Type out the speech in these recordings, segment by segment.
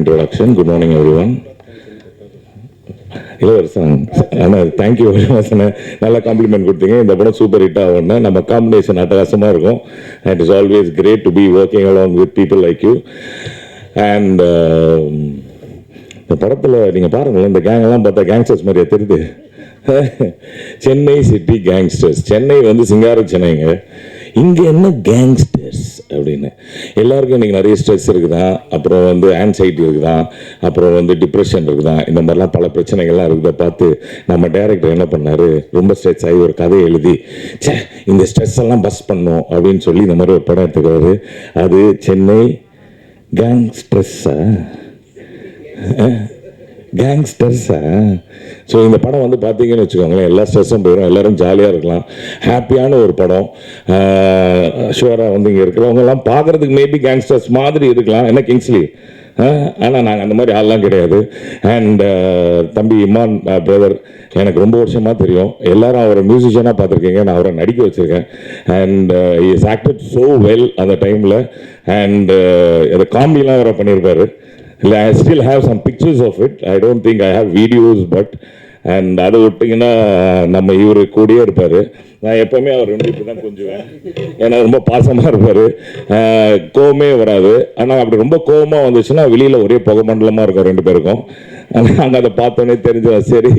introduction. Good morning, everyone. இளவரசன் ஆனால் thank you very much. நல்ல காம்ப்ளிமெண்ட் கொடுத்தீங்க. இந்த படம் சூப்பர் ஹிட் ஆகும்னா நம்ம காம்பினேஷன் அட்டகாசமாக இருக்கும். And it's always great to be working along with people like you. And இந்த படத்தில் நீங்கள் பாருங்களேன், இந்த கேங்கெல்லாம் பார்த்தா கேங்ஸ்டர்ஸ் மாதிரியே தெரியுது. Chennai city gangsters. சென்னை வந்து சிங்கார சென்னைங்க. இங்கே என்ன கேங்ஸ்டர்ஸ் அப்படின்னு எல்லாருக்கும் இன்றைக்கி நிறைய ஸ்ட்ரெஸ் இருக்குதான், அப்புறம் வந்து ஆன்சைட்டி இருக்குதான், அப்புறம் வந்து டிப்ரெஷன் இருக்குதான், இந்த மாதிரிலாம் பல பிரச்சனைகள்லாம் இருக்குதை பார்த்து நம்ம டைரக்டர் என்ன பண்ணார், ரொம்ப ஸ்ட்ரெஸ் ஆகி ஒரு கதையை எழுதி இந்த ஸ்ட்ரெஸ் எல்லாம் பஸ் பண்ணோம் அப்படின்னு சொல்லி இந்த மாதிரி ஒரு படம் எடுத்துக்கிறாரு. அது சென்னை கேங்ஸ்டர்ஸா கேங்ஸ்டர்ஸா. ஸோ இந்த படம் வந்து பார்த்தீங்கன்னு வச்சுக்கோங்களேன், எல்லா ஸ்ட்ரெஸ்ஸும் போயிடும், எல்லோரும் ஜாலியாக இருக்கலாம். ஹாப்பியான ஒரு படம். ஷுவராக வந்து இங்கே இருக்கிறவங்கெல்லாம் பார்க்குறதுக்கு மேபி கேங்ஸ்டர்ஸ் மாதிரி இருக்கலாம், என்ன கிங்ஸ்லி. ஆனால் நாங்கள் அந்த மாதிரி ஆள்லாம் கிடையாது. அண்ட் தம்பி இமான் பிரதர் எனக்கு ரொம்ப வருஷமாக தெரியும். எல்லாரும் அவரை மியூசிஷியனாக பார்த்துருக்கீங்க, நான் அவரை நடிக்க வச்சுருக்கேன். And is acted so well அந்த டைமில். அண்ட் அதை காமெடிலாம் அவரை பண்ணியிருப்பார். I still have some pictures of it. I don't think I have videos, but and அதை விட்டிங்கன்னா நம்ம இவர் கூடயே இருப்பார். நான் எப்போவுமே அவர் ரெண்டு இப்படி தான் கொஞ்சுவேன், ஏன்னா ரொம்ப பாசமாக இருப்பார், கோவமே வராது. ஆனால் அப்படி ரொம்ப கோவமாக வந்துச்சுன்னா வெளியில் ஒரே புகை மண்டலமாக இருக்கும் ரெண்டு பேருக்கும். ஆனால் நாங்கள் அதை பார்த்தோன்னே தெரிஞ்சு சரி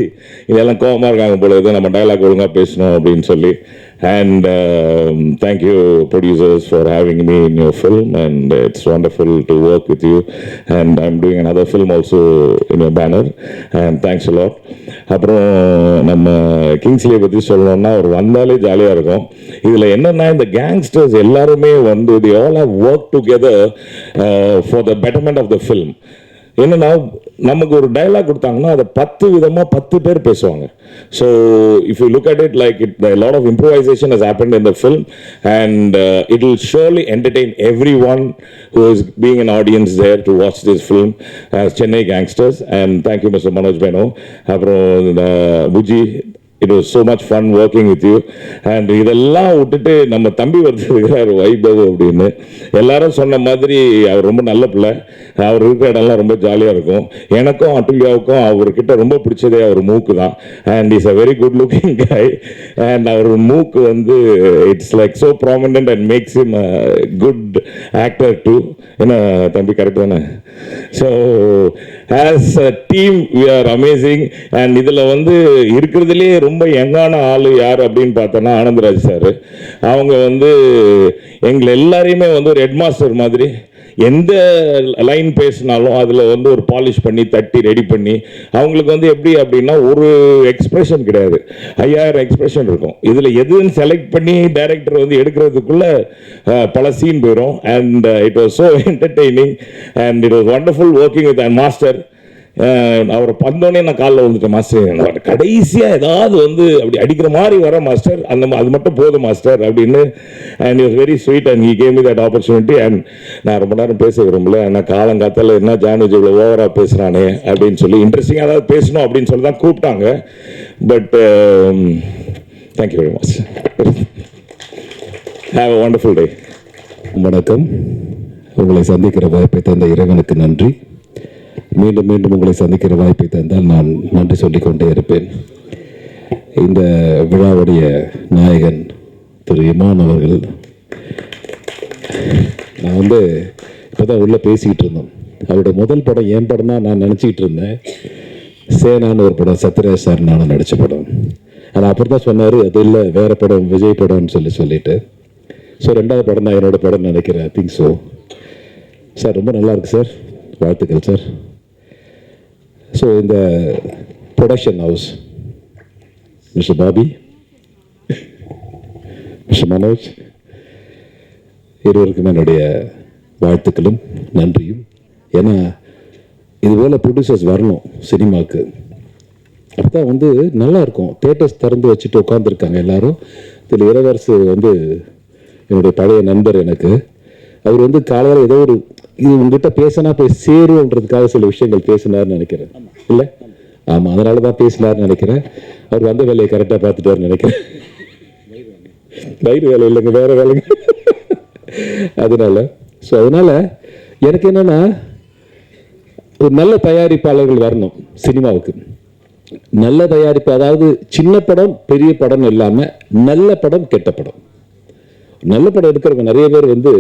இதெல்லாம் கோவமாக இருக்காங்க போல இது, நம்ம டைலாக் ஒழுங்காக பேசணும் அப்படின்னு சொல்லி. And thank you producers for having me in your film, and it's wonderful to work with you. And I'm doing another film also in your banner, and thanks a lot. அப்புறம் நம்ம கிங்ஸ்லியை பற்றி சொல்லணும்னா அவர் வந்தாலே ஜாலியாக இருக்கும். இதில் என்னென்னா இந்த கேங்ஸ்டர்ஸ் எல்லாருமே வந்து they all have worked together for the betterment of the film. என்னன்னா நமக்கு ஒரு டைலாக் கொடுத்தாங்கன்னா அதை 10 விதமாக 10 பேர் பேசுவாங்க. So if you look at it like it lot of improvisation has happened in the film, and it will surely entertain everyone who is being an audience there to watch this film as Chennai Gangsters. And thank you Mr. Manoj Beno. அப்புறம் Buji, it was so much fun working with you. And இதெல்லாம் விட்டுட்டு நம்ம தம்பி வருகிறார் வைபவ் அப்படின்னு எல்லாரும் சொன்ன மாதிரி அவர் ரொம்ப நல்ல பிள்ளை. அவர் இருக்கிற இடம்லாம் ரொம்ப ஜாலியாக இருக்கும். எனக்கும் அட்டுல்யாவுக்கும் அவர்கிட்ட ரொம்ப பிடிச்சதே அவர் மூக்கு தான். And is a very good looking guy. And அவர் மூக்கு வந்து it's like so prominent and makes him a good actor too. என்ன தம்பி கரெக்ட் தானே? So as a team we are amazing. And இதில் வந்து இருக்கிறதுலே ரொம்ப யங்கான ஆள் யார் அப்படின்னு பார்த்தோன்னா ஆனந்தராஜ் சார். அவங்க வந்து எங்களை எல்லாரையுமே வந்து ஒரு ஹெட் மாஸ்டர் மாதிரி எந்த லைன் பேசினாலும் அதில் வந்து ஒரு பாலிஷ் பண்ணி தட்டி ரெடி பண்ணி அவங்களுக்கு வந்து எப்படி அப்படின்னா ஒரு எக்ஸ்பிரஷன் கிடையாது, 5000 எக்ஸ்பிரஷன் இருக்கும். இதில் எதுன்னு செலக்ட் பண்ணி டைரக்டர் வந்து எடுக்கிறதுக்குள்ள பல சீன் போயிடும். And it was so entertaining and it was wonderful working with and master. அவரை பந்தோடனே நான் காலில் வந்துட்டேன், மாஸ்டர் கடைசியாக ஏதாவது வந்து அப்படி அடிக்கிற மாதிரி வர மாஸ்டர், அது மட்டும் போதும் மாஸ்டர் அப்படின்னு. And it was very sweet and he gave me that opportunity. And நான் ரொம்ப நேரம் பேச விரும்பல, ஆனால் காலங்காத்தால் என்ன ஜானுஜி இவ்வளோ ஓவராக பேசுகிறானே அப்படின்னு சொல்லி இன்ட்ரெஸ்டிங்காக ஏதாவது பேசணும் அப்படின்னு சொல்லி தான் கூப்பிட்டாங்க. But thank you very much. Have a wonderful டே. வணக்கம். உங்களை சந்திக்கிற வாய்ப்பை தந்த இறைவனுக்கு நன்றி. மீண்டும் மீண்டும் உங்களை சந்திக்கிற வாய்ப்பை தந்தால் நான் நன்றி சொல்லிக்கொண்டே இருப்பேன். இந்த விழாவுடைய நாயகன் திரு இமான் அவர்கள், நான் வந்து இப்போ தான் உள்ளே பேசிக்கிட்டு இருந்தோம். அவருடைய முதல் படம் என் படம் தான் நான் நினச்சிக்கிட்டு இருந்தேன். சேனான்னு ஒரு படம், சத்யராஜ் சார் நானும் நடித்த படம். ஆனால் அப்புறம் தான் சொன்னார் அது இல்லை வேறு படம், விஜய் படம்னு சொல்லிட்டு. ஸோ 2வது படம் தான் என்னோடய படம் நினைக்கிறேன். I think so. சார் ரொம்ப நல்லாயிருக்கு சார், வாழ்த்துக்கள் சார். ஸோ இந்த production house mister Bobby, mister Manoj, இருவருக்கும் என்னுடைய வாழ்த்துக்களும் நன்றியும். ஏன்னா இதுபோல் ப்ரொடியூசர்ஸ் வரணும் சினிமாவுக்கு, அப்போ தான் வந்து நல்லாயிருக்கும். தேட்டர்ஸ் திறந்து வச்சுட்டு உட்காந்துருக்காங்க எல்லோரும். இதில் இளவரசு வந்து என்னுடைய பழைய நண்பர். எனக்கு அவர் வந்து காலையில் ஏதோ ஒரு இது உங்ககிட்ட பேசினா போய் சேருன்றதுக்காக சில விஷயங்கள் பேசினார்னு நினைக்கிறேன். இல்லை? ஆமாம், அதனால தான் பேசினார்னு நினைக்கிறேன். அவர் வந்த வேலையை கரெக்டாக பார்த்துட்டார்னு நினைக்கிறேன். வயிறு வேலை இல்லைங்க, வேறு வேலைங்க. அதனால எனக்கு என்னென்னா ஒரு நல்ல தயாரிப்பாளர்கள் வரணும் சினிமாவுக்கு. நல்ல தயாரிப்பு, அதாவது சின்ன படம் பெரிய படம் இல்லாமல் நல்ல படம் கெட்ட படம். நல்ல படம் எடுக்கிறவங்க நிறைய பேர் வந்து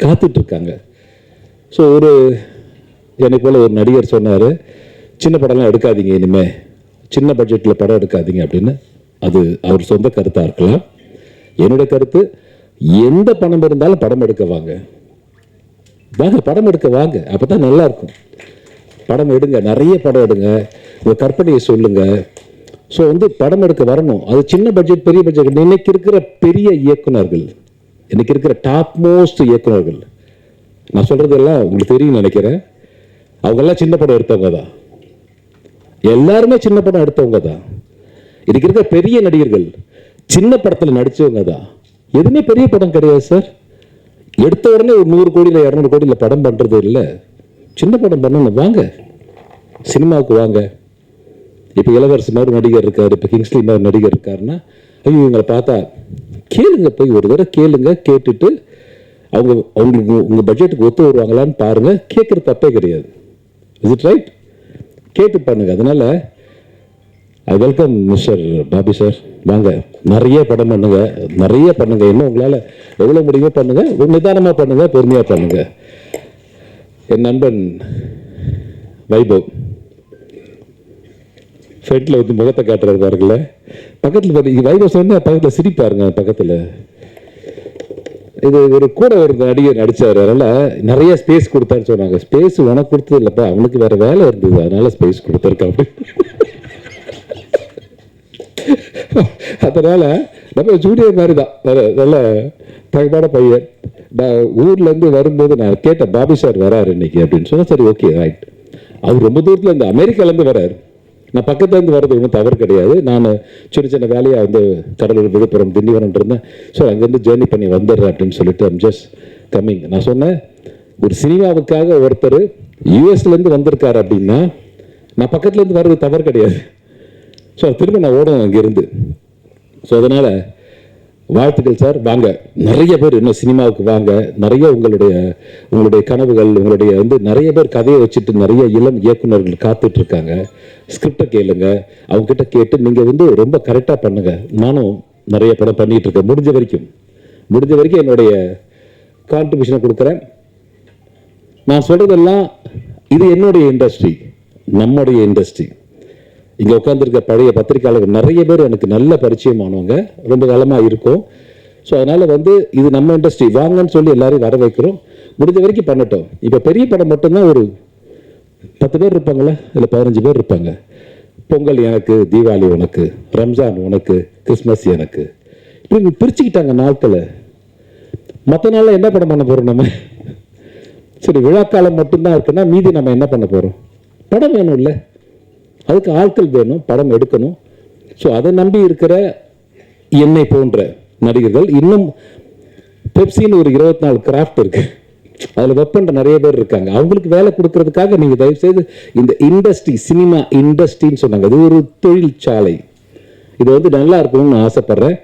காத்துட்டு இருக்காங்க. ஸோ என்னை போல ஒரு நடிகர் சொன்னார், சின்ன படம்லாம் எடுக்காதீங்க, இனிமேல் சின்ன பட்ஜெட்டில் படம் எடுக்காதீங்க அப்படின்னு. அது அவர் சொந்த கருத்தாக இருக்கலாம். என்னுடைய கருத்து, எந்த பணம் இருந்தாலும் படம் எடுக்க வாங்க, படம் எடுக்க வாங்க, அப்போ தான் நல்லா இருக்கும். படம் எடுங்க, நிறைய படம் எடுங்க, உங்கள் கற்பனையை சொல்லுங்க. ஸோ வந்து படம் எடுக்க வரணும். அது சின்ன பட்ஜெட் பெரிய பட்ஜெட். இன்னைக்கு இருக்கிற பெரிய இயக்குனர்கள், இன்னைக்கு இருக்கிற டாப் மோஸ்ட் இயக்குனர்கள், நான் சொல்றதெல்லாம் உங்களுக்கு தெரியும் நினைக்கிறேன், அவங்கெல்லாம் சின்ன படம் எடுத்தவங்க தான். எல்லாருமே சின்ன படம் எடுத்தவங்க தான். இன்னைக்கு இருக்கிற பெரிய நடிகர்கள் சின்ன படத்தில் நடிச்சவங்க தான். எதுவுமே பெரிய படம் கிடையாது சார். எடுத்த உடனே ஒரு 100 கோடியில் 200 கோடியில் படம் பண்றது இல்லை. சின்ன படம் பண்ணணும், வாங்க சினிமாவுக்கு வாங்க. இப்போ இளவரசி மாதிரி நடிகர் இருக்காரு, இப்போ கிங்ஸ்லி மாதிரி நடிகர் இருக்காருன்னா, ஐயோ இவங்களை பார்த்தா கேளுங்க, போய் ஒரு தடவை கேளுங்க. கேட்டுட்டு அவங்களுக்கு உங்கள் பட்ஜெட்டுக்கு ஒத்து வருவாங்களான்னு பாருங்க. கேட்குறது தப்பே கிடையாது. Is it right? கேட்டு பண்ணுங்க. அதனால I welcome mister Bobby sir. வாங்க, நிறைய படம் பண்ணுங்க, நிறைய பண்ணுங்க. இன்னும் உங்களால் எவ்வளோ முடியுமோ பண்ணுங்க. நிதானமாக பண்ணுங்க, பொறுமையாக பண்ணுங்க. என் நண்பன் வைபவ் ஃப்ரெண்ட்ல வந்து முகத்தை காட்டுறாரு பாருங்கள. பக்கத்தில் வைபவ் சொன்னா பக்கத்தில் சிரிப்பாருங்க. பக்கத்தில் இது ஒரு கூட ஒரு நடிகர் நடிச்சாரு, அதனால நிறைய ஸ்பேஸ் கொடுத்தான்னு சொன்னாங்க. ஸ்பேஸ் உனக்கு கொடுத்தது இல்லப்பா, அவனுக்கு வேற வேலை இருந்தது, அதனால ஸ்பேஸ் கொடுத்துருக்கா அப்படி. அதனால நம்ம ஜூனியர் மாதிரி தான், நல்ல தகமான பையன். நான் ஊர்ல இருந்து வரும்போது நான் கேட்டேன், பாபி சார் வராரு இன்னைக்கு அப்படின்னு சொன்னா. சரி, ஓகே, ரைட். அவர் ரொம்ப தூரத்துல இருந்து அமெரிக்கால இருந்து வராரு. நான் பக்கத்துல இருந்து வர்றது ஒன்றும் தவறு கிடையாது. நான் சின்ன சின்ன வேலையா வந்து கடலூர், விழுப்புரம், திண்டிவனம் இருந்தேன். ஸோ அங்கேருந்து ஜேர்னி பண்ணி வந்துடுறேன் அப்படின்னு சொல்லிட்டு ஐம் ஜஸ்ட் கம்மிங். நான் சொன்னேன், ஒரு சினிமாவுக்காக ஒருத்தர் யூஎஸ்ல இருந்து வந்திருக்காரு அப்படின்னா நான் பக்கத்துல இருந்து வர்றது தவறு கிடையாது. ஸோ திரும்ப நான் ஓடணும் அங்கிருந்து. ஸோ அதனால வாழ்த்துக்கள் சார். வாங்க, நிறைய பேர் இன்னும் சினிமாவுக்கு வாங்க. நிறைய உங்களுடைய கனவுகள், உங்களுடைய வந்து நிறைய பேர் கதையை வச்சுட்டு நிறைய இளம் இயக்குநர்கள் காத்துட்டு இருக்காங்க. ஸ்கிரிப்டை கேளுங்க, அவங்க கிட்ட கேட்டு நீங்க வந்து ரொம்ப கரெக்டாக பண்ணுங்க. நானும் நிறைய படம் பண்ணிட்டு இருக்கேன். முடிஞ்ச வரைக்கும் என்னுடைய கான்ட்ரிபியூஷனை கொடுக்குறேன். நான் சொல்றதெல்லாம் இது என்னுடைய இண்டஸ்ட்ரி, நம்முடைய இண்டஸ்ட்ரி. இங்கே உட்காந்துருக்க பழைய பத்திரிகையாளர்கள் நிறைய பேர் எனக்கு நல்ல பரிச்சயமானவங்க, ரொம்ப காலமாக இருக்கும். ஸோ அதனால் வந்து இது நம்ம இண்டஸ்ட்ரி, வாங்கன்னு சொல்லி எல்லாரையும் வர வைக்கிறோம். முடிஞ்ச வரைக்கும் பண்ணட்டும். இப்போ பெரிய படம் மட்டும்தான் ஒரு 10 பேர் இருப்பாங்களா, இல்லை 15 பேர் இருப்பாங்க. பொங்கல் எனக்கு, தீபாவளி உனக்கு, ரம்ஜான் உனக்கு, கிறிஸ்மஸ் எனக்கு, இப்படி பிரிச்சுக்கிட்டாங்க நாட்களை. மற்ற நாளில் என்ன படம் பண்ண போகிறோம் நம்ம? சரி, விழாக்காலம் மட்டும்தான் இருக்குன்னா மீதி நம்ம என்ன பண்ண போகிறோம்? படம் வேணும் இல்லை, அதுக்கு ஆட்கள் வேணும், படம் எடுக்கணும். ஸோ அதை நம்பி இருக்கிற என்னை போன்ற நடிகர்கள், இன்னும் பெப்சின்னு ஒரு 24 கிராஃப்ட் இருக்கு, அதில் ஒர்க் பண்ணுற நிறைய பேர் இருக்காங்க. அவங்களுக்கு வேலை கொடுக்கறதுக்காக நீங்கள் தயவுசெய்து இந்த இண்டஸ்ட்ரி, சினிமா இண்டஸ்ட்ரின்னு சொன்னாங்க, அது ஒரு தொழிற்சாலை, இது வந்து நல்லா இருக்கணும்னு நான் ஆசைப்படுறேன்.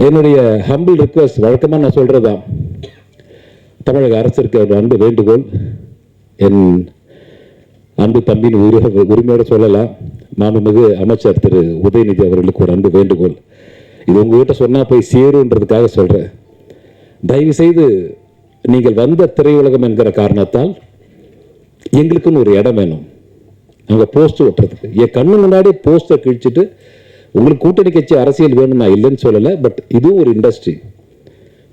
என்னுடைய ஹம்பிள் ரிக்வெஸ்ட், வழக்கமாக நான் சொல்றதுதான், தமிழக அரசிற்கு ஒரு அன்பு வேண்டுகோள். என் அன்பு தம்பின்னு உரிமையோடு சொல்லலாம், மாண்புமிகு அமைச்சர் திரு உதயநிதி அவர்களுக்கு ஒரு அன்பு வேண்டுகோள். இது உங்ககிட்ட சொன்னா போய் சேருன்றதுக்காக சொல்றேன். தயவு செய்து நீங்கள் வந்த திரையுலகம் என்கிற காரணத்தால் எங்களுக்குன்னு ஒரு இடம் வேணும். நாங்கள் போஸ்ட் ஒட்டுறதுக்கு என் கண்ணு முன்னாடி போஸ்டர் கிழிச்சிட்டு உங்களுக்கு கூட்டணி கட்சி அரசியல் வேணும் நான் இல்லைன்னு சொல்லலை. பட் இதுவும் ஒரு இண்டஸ்ட்ரி.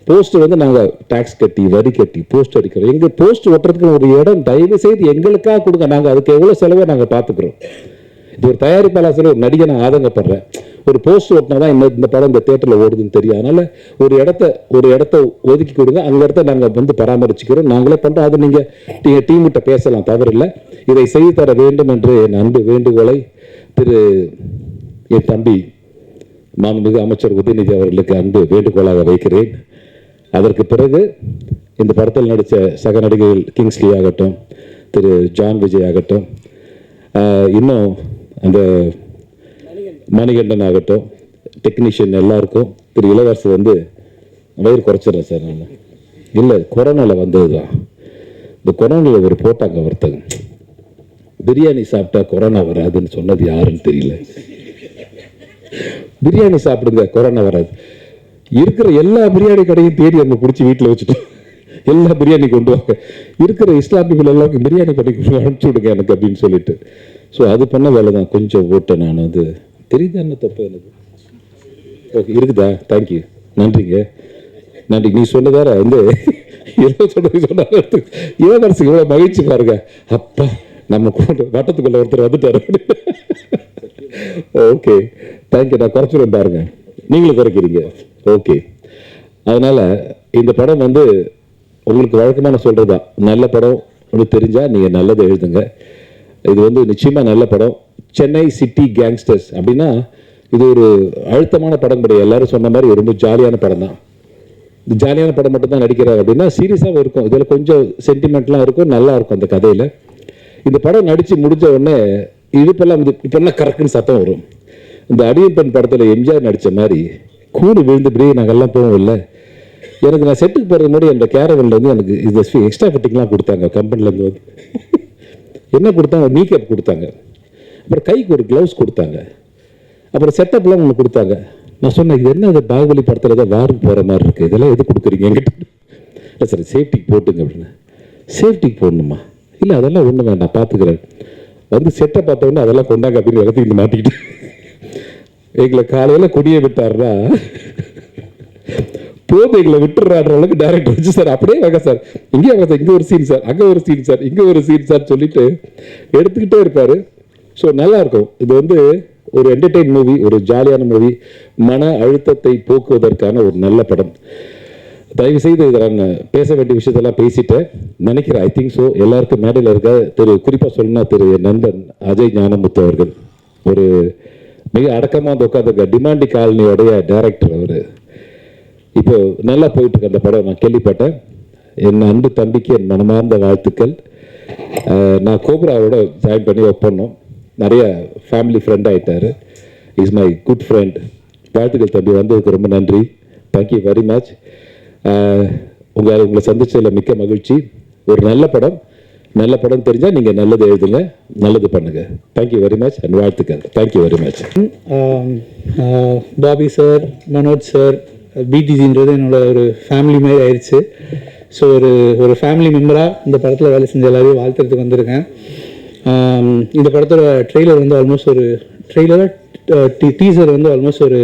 போஸ்ட் வந்து நாங்கள் டாக்ஸ் கட்டி, வரி கட்டி போஸ்ட் அடிக்கிறோம். எங்கள் போஸ்ட் ஒட்டுறதுக்கு ஒரு இடம் தயவு செய்து எங்களுக்காக கொடுங்க. நாங்கள் அதுக்கு எவ்வளோ செலவை நாங்கள் பார்த்துக்கிறோம். இது ஒரு தயாரிப்பாளர், ஒரு நடிகை நான் ஆதங்கப்படுறேன். ஒரு போஸ்ட் ஓட்டினா தான் இந்த படம் இந்த தியேட்டரில் ஓடுதுன்னு தெரியும். அதனால ஒரு இடத்த ஒதுக்கி கொடுங்க. அந்த இடத்த நாங்கள் வந்து பராமரிச்சுக்கிறோம், நாங்களே பண்ணுறோம். அது நீங்கள் டீம்கிட்ட பேசலாம், தவறில்லை. இதை செய்து தர வேண்டும் என்று என் அன்பு வேண்டுகோளை என் தம்பி மாண்புமிகு அமைச்சர் உதயநிதி அவர்களுக்கு அன்பு வேண்டுகோளாக வைக்கிறேன். அதற்கு பிறகு இந்த படத்தில் நடித்த சக நடிகைகள் கிங்ஸ்லி ஆகட்டும், திரு ஜான் விஜய் ஆகட்டும், இன்னும் அந்த மணிகண்டன் ஆகட்டும், டெக்னீஷியன் எல்லாருக்கும், திரு இளவரசு வந்து வயிறு குறைச்சிடுறேன் சார். நான் இல்லை, கொரோனாவில் வந்தது தான். இந்த கொரோனாவில் ஒரு போட்டாங்க ஒருத்தங்க, பிரியாணி சாப்பிட்டா கொரோனா வராதுன்னு சொன்னது யாருன்னு தெரியல. பிரியாணி சாப்பிடுங்க, கொரோனா வராது. இருக்கிற எல்லா பிரியாணி கடையும் தேடி நம்ம பிடிச்சி வீட்டில் வச்சுட்டோம். எல்லா பிரியாணி கொண்டு வாங்க, இருக்கிற இஸ்லாமிகள் எல்லாருக்கும் பிரியாணி பண்ணி அனுப்பிச்சு விடுங்க எனக்கு அப்படின்னு சொல்லிட்டு. ஸோ அது பண்ண வேலை தான். கொஞ்சம் ஓட்டேன் நான். வந்து தெரியுதா என்ன தப்பு எனக்கு? ஓகே, இருக்குதா? தேங்க்யூ, நன்றிங்க, நன்றி. நீ சொன்னதார வந்து ஏதோ சொன்ன இளவரசுக்கு இவ்வளோ மகிழ்ச்சி பாருங்க. அப்பா, நம்ம வட்டத்துக்குள்ள ஒருத்தர் வந்துட்டாரு. Okay, thank you. நான் குறைச்சிடும் பாருங்க, நீங்களும் குறைக்கிறீங்க. ஓகே, அதனால இந்த படம் வந்து உங்களுக்கு வழக்கமான சொல்றதுதான். நல்ல படம் உங்களுக்கு தெரிஞ்சா நீங்க நல்லதை எழுதுங்க. இது வந்து நிச்சயமா நல்ல படம். சென்னை சிட்டி கேங்ஸ்டர்ஸ் அப்படின்னா இது ஒரு அழுத்தமான படம் கிடையாது. எல்லாரும் சொன்ன மாதிரி ரொம்ப ஜாலியான படம் தான். இது ஜாலியான படம் மட்டும் தான் நடிக்கிறார் அப்படின்னா சீரியஸாகவும் இருக்கும். இதில் கொஞ்சம் சென்டிமெண்ட்லாம் இருக்கும், நல்லா இருக்கும் அந்த கதையில். இந்த படம் நடித்து முடிஞ்ச உடனே இப்பெல்லாம் கரெக்டுன்னு சத்தம் வரும். இந்த அடியன் பெண் படத்தில் எம்ஜிஆர் நடித்த மாதிரி கூடு விழுந்துபடியே நாங்கள்லாம் போவோம் இல்லை. எனக்கு நான் செட்டுக்கு போகிறது முன்னாடி என்னோட கேரவன்லேருந்து எனக்கு இது எக்ஸ்ட்ரா ஃபிட்டிங்லாம் கொடுத்தாங்க கம்பெனிலேருந்து. வந்து என்ன கொடுத்தாங்க? மேக்கப் கொடுத்தாங்க, அப்புறம் கைக்கு ஒரு க்ளவுஸ் கொடுத்தாங்க, அப்புறம் செட்டப்லாம் ஒன்று கொடுத்தாங்க. நான் சொன்னேன், இது என்ன, இது பாகுபலி படத்தில் தான் வாருக்கு போகிற மாதிரி இருக்குது, இதெல்லாம் எது கொடுக்குறீங்க என்கிட்ட? இல்லை சார், சேஃப்டிக்கு போட்டுங்க அப்படின்னு. சேஃப்டிக்கு போடணுமா? இல்லை, அதெல்லாம் ஒன்றும் வேண்டாம், பார்த்துக்கிறேன். வந்து செட்டை பார்த்தோன்னே அதெல்லாம் கொண்டாங்க அப்படின்னு எல்லாத்தையும் இங்கே மாட்டிக்கிட்டு எங்களை காலையில் கொடியை விட்டாருன்னா போது எங்களை விட்டுறாடுற அளவுக்கு டேரக்டர் வச்சு, சார் அப்படியே வாங்க சார், இங்கே வாங்க சார், இங்கே ஒரு சீன் சார், அங்கே ஒரு சீன் சார், இங்கே ஒரு சீன் சார் சொல்லிட்டு எடுத்துக்கிட்டே இருப்பார். ஸோ நல்லா இருக்கும். இது வந்து ஒரு என்டர்டெயின் மூவி, ஒரு ஜாலியான மூவி, மன அழுத்தத்தை போக்குவதற்கான ஒரு நல்ல படம். தயவு செய்து இதை நான் பேச வேண்டிய விஷயத்தெல்லாம் பேசிட்டேன் நினைக்கிறேன். I think so. எல்லாருக்கும் மேடையில் இருக்க குறிப்பாக சொல்லணும்னா என் நண்பன் அஜய் ஞானமுத்து அவர்கள் ஒரு மிக அடக்கமாக உட்காந்துருக்க டிமாண்டி காலனியோடைய டைரக்டர். அவர் இப்போ நல்லா போயிட்டு இருக்க அந்த படம் நான் கேள்விப்பட்டேன். என் அன்பு தம்பிக்கு என் மனமார்ந்த வாழ்த்துக்கள். நான் கோப்ராவோட ஜாயின் பண்ணி ஒர்க் பண்ணோம். நிறைய ஃபேமிலி ஃப்ரெண்ட் ஆகிட்டார். Is my good friend. வாழ்த்துக்கள் தம்பி, வந்ததுக்கு ரொம்ப நன்றி. Thank you very much. உங்களை சந்திச்சதில் மிக்க மகிழ்ச்சி. ஒரு நல்ல படம் தெரிஞ்சால் நீங்கள் நல்லது எழுதுங்க, நல்லது பண்ணுங்க. தேங்க்யூ வெரி மச் அண்ட் வாழ்த்துக்கள். Thank you very much. Bobby sir, Manoj sir, பிடிஜின்றது என்னோட ஒரு ஃபேமிலி மாதிரி ஆயிடுச்சு. ஸோ ஒரு ஃபேமிலி மெம்பராக இந்த படத்தில் வேலை செஞ்ச எல்லாரையும் வாழ்த்துறதுக்கு வந்திருக்கேன். இந்த படத்தோட ட்ரெய்லர் வந்து ஆல்மோஸ்ட் ஒரு டீசர் வந்து ஆல்மோஸ்ட் ஒரு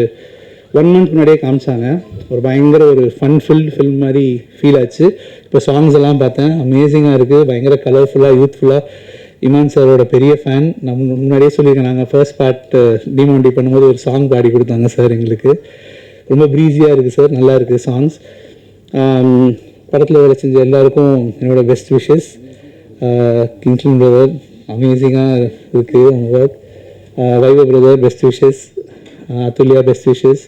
1 month முன்னாடியே காமிச்சாங்க. ஒரு பயங்கர ஒரு ஃபன்ஃபில்டு ஃபில்ம் மாதிரி ஃபீல் ஆச்சு. இப்போ சாங்ஸ் எல்லாம் பார்த்தேன், அமேசிங்காக இருக்குது, பயங்கர கலர்ஃபுல்லாக யூத்ஃபுல்லாக. இமான் சாரோட பெரிய ஃபேன். நம்ம முன்னாடியே சொல்லியிருக்கேன், நாங்கள் ஃபர்ஸ்ட் பார்ட் டிமாண்டி பண்ணும்போது ஒரு சாங் பாடி கொடுத்தாங்க சார் எங்களுக்கு. ரொம்ப ப்ரீஸியாக இருக்குது சார், நல்லா இருக்குது சாங்ஸ். படத்தில் வேலை செஞ்ச எல்லாருக்கும் என்னோடய பெஸ்ட் விஷஸ். கிங்ஸ்லின் பிரதர் அமேசிங்காக இருக்குது உங்கள் work. Vaibhav brother best wishes. Athulya best wishes.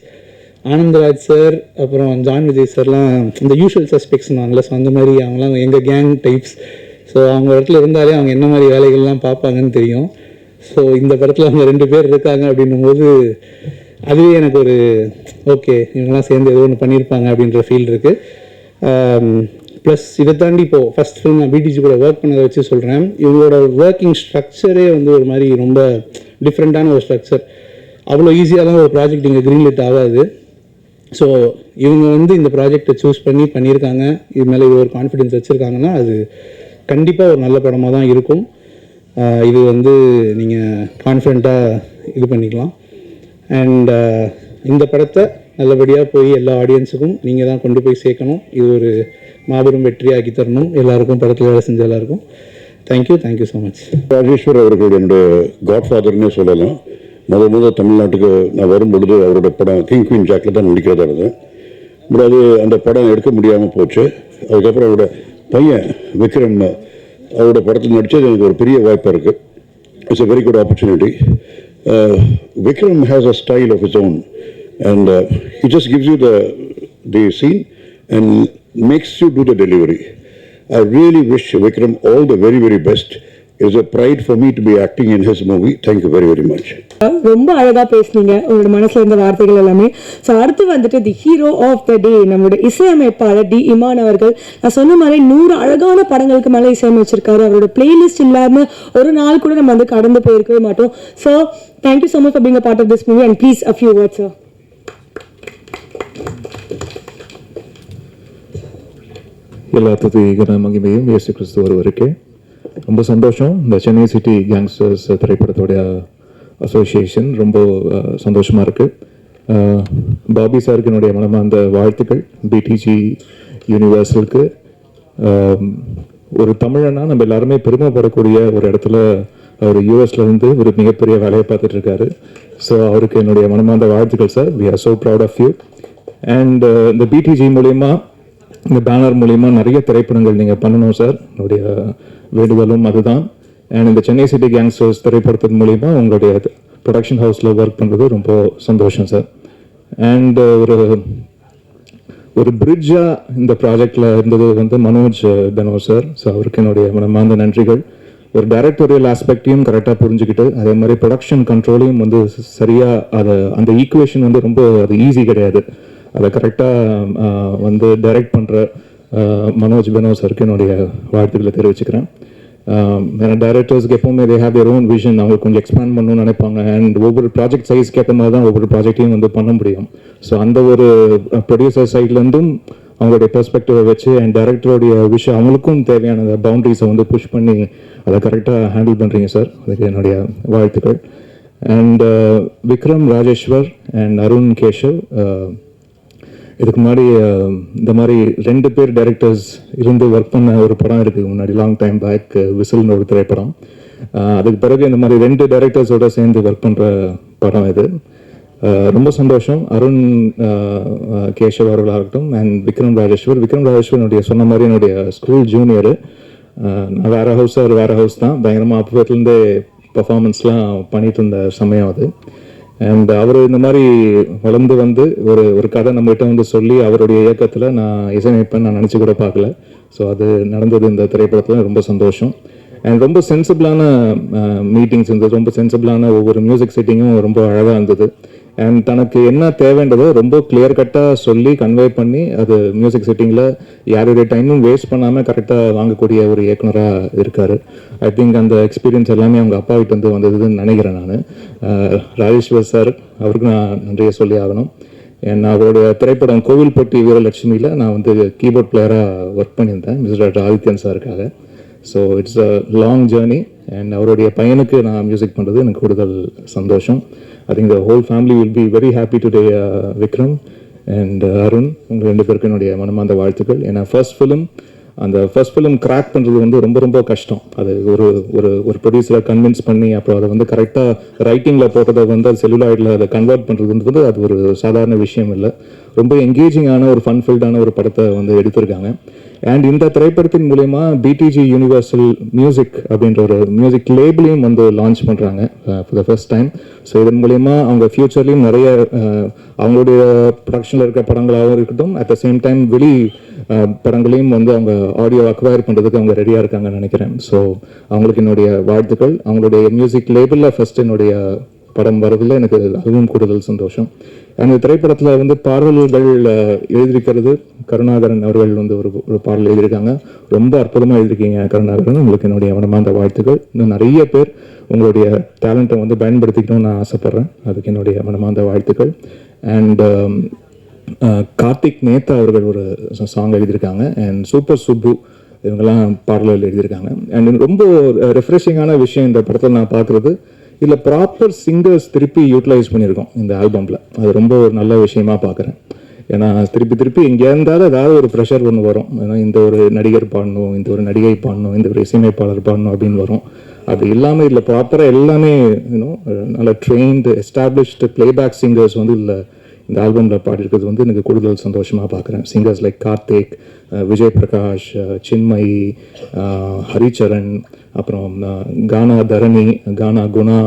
Anandraj sir, அப்புறம் ஜான் விஜய் சார்லாம் இந்த யூஷுவல் சஸ்பெக்ட்ஸ்னாங்களே, ஸோ அந்த மாதிரி அவங்களாம் எங்கள் கேங் டைப்ஸ். ஸோ அவங்க இடத்துல இருந்தாலே அவங்க என்ன மாதிரி வேலைகள்லாம் பார்ப்பாங்கன்னு தெரியும். ஸோ இந்த படத்தில் அவங்க 2 பேர் இருக்காங்க அப்படின்னும்போது அதுவே எனக்கு ஒரு ஓகே, இவங்கெல்லாம் சேர்ந்து ஏதோ ஒன்று பண்ணியிருப்பாங்க அப்படின்ற ஃபீல் இருக்குது. ப்ளஸ் இதை தாண்டி இப்போது ஃபஸ்ட் ஃபிலிம் நான் பிடிஜி கூட ஒர்க் பண்ணதை வச்சு சொல்கிறேன். இவங்களோட ஒர்க்கிங் ஸ்ட்ரக்சரே வந்து ஒரு மாதிரி ரொம்ப டிஃப்ரெண்ட்டான ஒரு ஸ்ட்ரக்சர். அவ்வளோ ஈஸியாலாம் ஒரு ப்ராஜெக்ட் இங்கே க்ரீன்லிட் ஆகாது. ஸோ இவங்க வந்து இந்த ப்ராஜெக்டை சூஸ் பண்ணியிருக்காங்க. இது மேலே இது ஒரு கான்ஃபிடென்ஸ் வச்சுருக்காங்கன்னா அது கண்டிப்பாக ஒரு நல்ல படமாக தான் இருக்கும். இது வந்து நீங்கள் கான்ஃபிடெண்ட்டாக இது பண்ணிக்கலாம். அண்ட் இந்த படத்தை நல்லபடியாக போய் எல்லா ஆடியன்ஸுக்கும் நீங்கள் தான் கொண்டு போய் சேர்க்கணும். இது ஒரு மாபெரும் வெற்றியாக்கி தரணும் எல்லாருக்கும், படத்தில் வேலை செஞ்ச எல்லாருக்கும். Thank you so much. ராஜேஸ்வர் அவர்கள் என்னுடைய காட்ஃபாதர்னே சொல்லலாம். முதல் தமிழ்நாட்டுக்கு நான் வரும்பொழுது அவரோட படம் கிங் குயின் ஜாக்கில் தான் நடிக்கிறதா இருந்தேன். பட் அது அந்த படம் எடுக்க முடியாமல் போச்சு. அதுக்கப்புறம் அவரோட பையன் விக்ரம் அவரோட படத்தில் நடித்தது எனக்கு ஒரு பெரிய வாய்ப்பாக இருக்குது. It's a very good opportunity. Vikram has a style of his own and he just gives you the scene and makes you do the delivery. I really wish Vikram all the very, very best It's a pride for me to be acting in his movie. Thank you very, very much. ரொம்ப அழகா பேசுனீங்க உங்களோட மனசுல இருந்த வார்த்தைகள் எல்லாமே. So அடுத்து வந்துட்டு தி ஹீரோ ஆஃப் த டே நம்மளோட இசையமைப்பாளர் டி இமான் அவர்கள். நான் சொன்ன மாதிரி 100 அழகான படங்களுக்கு மேலே இசையமைச்சிருக்காரு. அவரோட பிளேலிஸ்ட் இல்லாம ஒரு நாள் கூட நம்ம வந்து கடந்து போயிருக்கவே மாட்டோம். So thank you so much for being a part of this movie and please a few words sir. எல்லா துதிகர மகிமையும் இயேசு கிறிஸ்து ஒருவருக்கே. ரொம்ப சந்தோஷம். இந்த சென்னை சிட்டி கேங்ஸ்டர்ஸ் திரைப்படத்தோடைய அசோசியேஷன் ரொம்ப சந்தோஷமாக இருக்குது. பாபி சாருக்கு என்னுடைய மனமார்ந்த வாழ்த்துக்கள். பிடிஜி யூனிவர்சலுக்கு ஒரு தமிழனா நம்ம எல்லாருமே பெருமைப்படக்கூடிய ஒரு இடத்துல அவர் யூஎஸ்லேருந்து ஒரு மிகப்பெரிய வேலையை பார்த்துட்டு இருக்காரு. ஸோ அவருக்கு என்னுடைய மனமார்ந்த வாழ்த்துக்கள் sir. We are so proud of you. And இந்த பிடிஜி மூலயமா இந்த பேனர் மூலிமா நிறைய திரைப்படங்கள் நீங்கள் பண்ணணும் சார். என்னுடைய வேண்டுதலும் அதுதான். அண்ட் இந்த சென்னை சிட்டி கேங்ஸ்டர்ஸ் திரைப்படத்தின் மூலிமா உங்களுடைய ப்ரொடக்ஷன் ஹவுஸில் ஒர்க் பண்ணுறது ரொம்ப சந்தோஷம் சார். அண்ட் ஒரு பிரிட்ஜாக இந்த ப்ராஜெக்டில் இருந்தது வந்து மனோஜ் பெனோ சார். ஸோ அவருக்கு என்னுடைய மனமார்ந்த நன்றிகள். ஒரு டைரக்டோரியல் ஆஸ்பெக்டையும் கரெக்டாக புரிஞ்சுக்கிட்டு அதே மாதிரி ப்ரொடக்ஷன் கண்ட்ரோலையும் வந்து சரியாக அதை அந்த ஈக்குவேஷன் வந்து ரொம்ப அது ஈஸி கிடையாது. அதை கரெக்டாக வந்து டைரக்ட் பண்ணுற மனோஜ் பெனோ சருக்கு என்னுடைய வாழ்த்துக்களை தெரிவிச்சுக்கிறேன். ஏன்னா டைரக்டர்ஸ்க்கு எப்போவுமே they have their own vision. அவங்க கொஞ்சம் எக்ஸ்பேண்ட் பண்ணணும்னு நினைப்பாங்க. அண்ட் ஒவ்வொரு ப்ராஜெக்ட் சைஸ்க்கு ஏற்ற மாதிரி தான் ஒவ்வொரு ப்ராஜெக்டையும் வந்து பண்ண முடியும். ஸோ அந்த ஒரு ப்ரொடியூசர் சைட்லேருந்தும் அவங்களுடைய பெர்ஸ்பெக்டிவை வச்சு அண்ட் டைரக்டருடைய விஷயம் அவங்களுக்கும் தேவையான பவுண்டரிஸை வந்து புஷ் பண்ணி அதை கரெக்டாக ஹேண்டில் பண்ணுறீங்க சார். அதுக்கு என்னுடைய வாழ்த்துக்கள். அண்ட் விக்ரம் ராஜேஸ்வர் அண்ட் அருண் கேஷவ், இதுக்கு முன்னாடி இந்த மாதிரி 2 பேர் டைரக்டர்ஸ் இருந்து ஒர்க் பண்ண ஒரு படம் இருக்குது முன்னாடி லாங் டைம் பேக், விசில்னு ஒரு திரைப்படம். அதுக்கு பிறகு இந்த மாதிரி 2 டைரக்டர்ஸோட சேர்ந்து ஒர்க் பண்ணுற படம் இது. ரொம்ப சந்தோஷம். அருண் கேஷவ் அவர்களாகட்டும் அண்ட் விக்ரம் ராஜேஸ்வர் சொன்ன மாதிரி என்னுடைய ஸ்கூல் ஜூனியரு. நான் வேற ஹவுஸ் தான் பயங்கரமாக அப்பத்துலேருந்தே பர்ஃபார்மன்ஸ்லாம் பண்ணிட்டு இருந்த சமயம் அது. அண்ட் அவர் இந்த மாதிரி வளர்ந்து வந்து ஒரு கதை நம்மகிட்ட வந்து சொல்லி அவருடைய இயக்கத்தில் நான் இசையமைப்பேன் நான் நினச்சி கூட பார்க்கல. ஸோ அது நடந்தது இந்த திரைப்படத்தில். ரொம்ப சந்தோஷம். அண்ட் ரொம்ப சென்சிபிளான மீட்டிங்ஸ் இருந்தது. ரொம்ப சென்சிபிளான ஒவ்வொரு மியூசிக் செட்டிங்கும் ரொம்ப அழகாக இருந்தது. அண்ட் தனக்கு என்ன தேவைன்றதோ ரொம்ப கிளியர் கட்டாக சொல்லி கன்வே பண்ணி அது மியூசிக் செட்டிங்கில் யாருடைய டைமும் வேஸ்ட் பண்ணாமல் கரெக்டாக வாங்கக்கூடிய ஒரு இயக்குனராக இருக்கார். ஐ திங்க் அந்த எக்ஸ்பீரியன்ஸ் எல்லாமே அவங்க அப்பா கிட்ட வந்து வந்ததுன்னு நினைக்கிறேன் நான். ராஜேஸ்வர் சார் அவருக்கு நான் நன்றியை சொல்லி ஆகணும். நான் அவருடைய திரைப்படம் கோவில்பட்டி வீரலட்சுமியில் நான் வந்து கீபோர்ட் பிளேயராக ஒர்க் பண்ணியிருந்தேன் மிஸ்டர் ஆதித்யன் சாருக்காக. So it's a long journey. And அவருடைய பையனுக்கு நான் மியூசிக் பண்ணுறது எனக்கு கூடுதல் சந்தோஷம். I think the whole family will be very happy today. Vikram and Arun உங்கள் 2 பேருக்கும் என்னுடைய மனமார்ந்த வாழ்த்துக்கள். ஏன்னா ஃபர்ஸ்ட் ஃபிலிம் கிராக் பண்ணுறது வந்து ரொம்ப ரொம்ப கஷ்டம். அது ஒரு ப்ரொடியூசரை கன்வின்ஸ் பண்ணி அப்புறம் அதை வந்து கரெக்டாக ரைட்டிங்கில் போட்டதை வந்து அது செல்லுலாய்டில் அதை கன்வெர்ட் பண்ணுறதுன்றது அது ஒரு சாதாரண விஷயம் இல்லை. ரொம்ப என்கேஜிங்கான ஒரு ஃபன்ஃபில்டான ஒரு படத்தை வந்து எடுத்திருக்காங்க. அண்ட் இந்த திரைப்படத்தின் மூலயமா பிடிஜி யூனிவர்சல் மியூசிக் அப்படின்ற ஒரு மியூசிக் லேபிளையும் வந்து லான்ச் பண்ணுறாங்க for the first time. So இதன் மூலயமா அவங்க ஃபியூச்சர்லேயும் நிறைய அவங்களுடைய ப்ரொடக்ஷனில் இருக்க படங்களாகவும் இருக்கட்டும், அட் த சேம் டைம் வெளி படங்களையும் வந்து அவங்க ஆடியோ அக்வயர் பண்ணுறதுக்கு அவங்க ரெடியாக இருக்காங்கன்னு நினைக்கிறேன். ஸோ அவங்களுக்கு என்னுடைய வாழ்த்துக்கள். அவங்களுடைய மியூசிக் லேபிளில் ஃபர்ஸ்ட் என்னுடைய படம் வரதில் எனக்கு அதுவும் கூடுதல் சந்தோஷம். அந்த திரைப்படத்தில் வந்து பாடல்கள் எழுதியிருக்கிறது கருணாகரன் அவர்கள் வந்து ஒரு பாடல் எழுதியிருக்காங்க. ரொம்ப அற்புதமாக எழுதியிருக்கீங்க கருணாகரன். உங்களுக்கு என்னுடைய மனமார்ந்த வாழ்த்துக்கள். இன்னும் நிறைய பேர் உங்களுடைய டேலண்ட்டை வந்து பயன்படுத்திக்கணும்னு நான் ஆசைப்பட்றேன். அதுக்கு என்னுடைய மனமார்ந்த வாழ்த்துக்கள். அண்ட் கார்த்திக் நேத்தா அவர்கள் ஒரு சாங் எழுதியிருக்காங்க. அண்ட் சூப்பர் சுப்பு இவங்கெல்லாம் பாடல்கள் எழுதியிருக்காங்க. அண்ட் ரொம்ப ரெஃப்ரெஷிங்கான விஷயம் இந்த படத்தில் நான் பார்க்குறது, இதில் ப்ராப்பர் சிங்கர்ஸ் திருப்பி யூட்டிலைஸ் பண்ணியிருக்கோம் இந்த ஆல்பமில். அது ரொம்ப ஒரு நல்ல விஷயமா பார்க்குறேன். ஏன்னா திருப்பி எங்கே இருந்தாலும் ஏதாவது ஒரு ப்ரெஷர் ஒன்று வரும். ஏன்னா இந்த ஒரு நடிகர் பாடணும், இந்த ஒரு நடிகை பாடணும், இந்த ஒரு இசையமைப்பாளர் பாடணும் அப்படின்னு வரும். அப்படி இல்லாமல் இதில் ப்ராப்பராக எல்லாமே நல்ல ட்ரெயின்டு எஸ்டாப்ளிஷ்டு பிளேபேக் சிங்கர்ஸ் வந்து இல்லை இந்த ஆல்பமில் பாடியிருக்கிறது வந்து எனக்கு கூடுதல் சந்தோஷமாக பார்க்குறேன். சிங்கர்ஸ் லைக் கார்த்திக், விஜய் பிரகாஷ், சின்மயி, ஹரிச்சரன், அப்புறம் கானா தரணி, கானா குணா,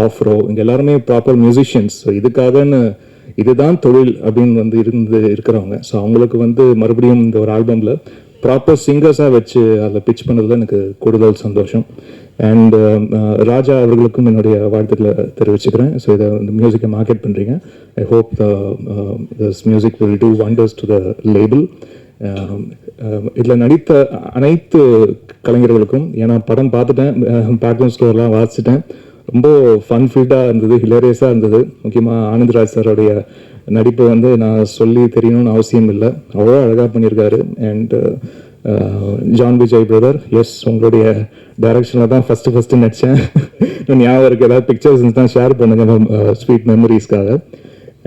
ஆஃப்ரோ, இங்கே எல்லாருமே ப்ராப்பர் மியூசிஷியன்ஸ். ஸோ இதுக்காகன்னு இதுதான் தொழில் அப்படின்னு வந்து இருக்கிறவங்க. ஸோ அவங்களுக்கு வந்து மறுபடியும் இந்த ஒரு ஆல்பமில் ப்ராப்பர் சிங்கர்ஸாக வச்சு அதில் பிச் பண்ணுறதுல எனக்கு கூடுதல் சந்தோஷம். அண்ட் ராஜா அவர்களுக்கும் என்னுடைய வாழ்த்துக்களை தெரிவிச்சுக்கிறேன். ஸோ இதை வந்து மியூசிக்கை மார்க்கெட் பண்ணுறீங்க. I hope this music will do wonders to the label. இதில் நடித்த அனைத்து கலைஞர்களுக்கும், ஏன்னா படம் பார்த்துட்டேன், பேக்ரவுண்ட் ஸ்கோர்லாம் வாசிச்சிட்டேன், ரொம்ப ஃபன் ஃபில்டாக இருந்தது, ஹிலேரியஸாக இருந்தது. முக்கியமாக ஆனந்த்ராஜ் சாரோடைய நடிப்பு வந்து நான் சொல்லி தெரியணும்னு அவசியம் இல்லை, அவ்வளோ அழகாக பண்ணியிருக்காரு. And John Vijay brother, yes உங்களுடைய டைரக்ஷனில் தான் ஃபஸ்ட்டு நடித்தேன். ஞாபகம் இருக்குது, ஏதாவது பிக்சர்ஸ் தான் ஷேர் பண்ணுங்க ஸ்வீட் மெமரிஸ்க்காக.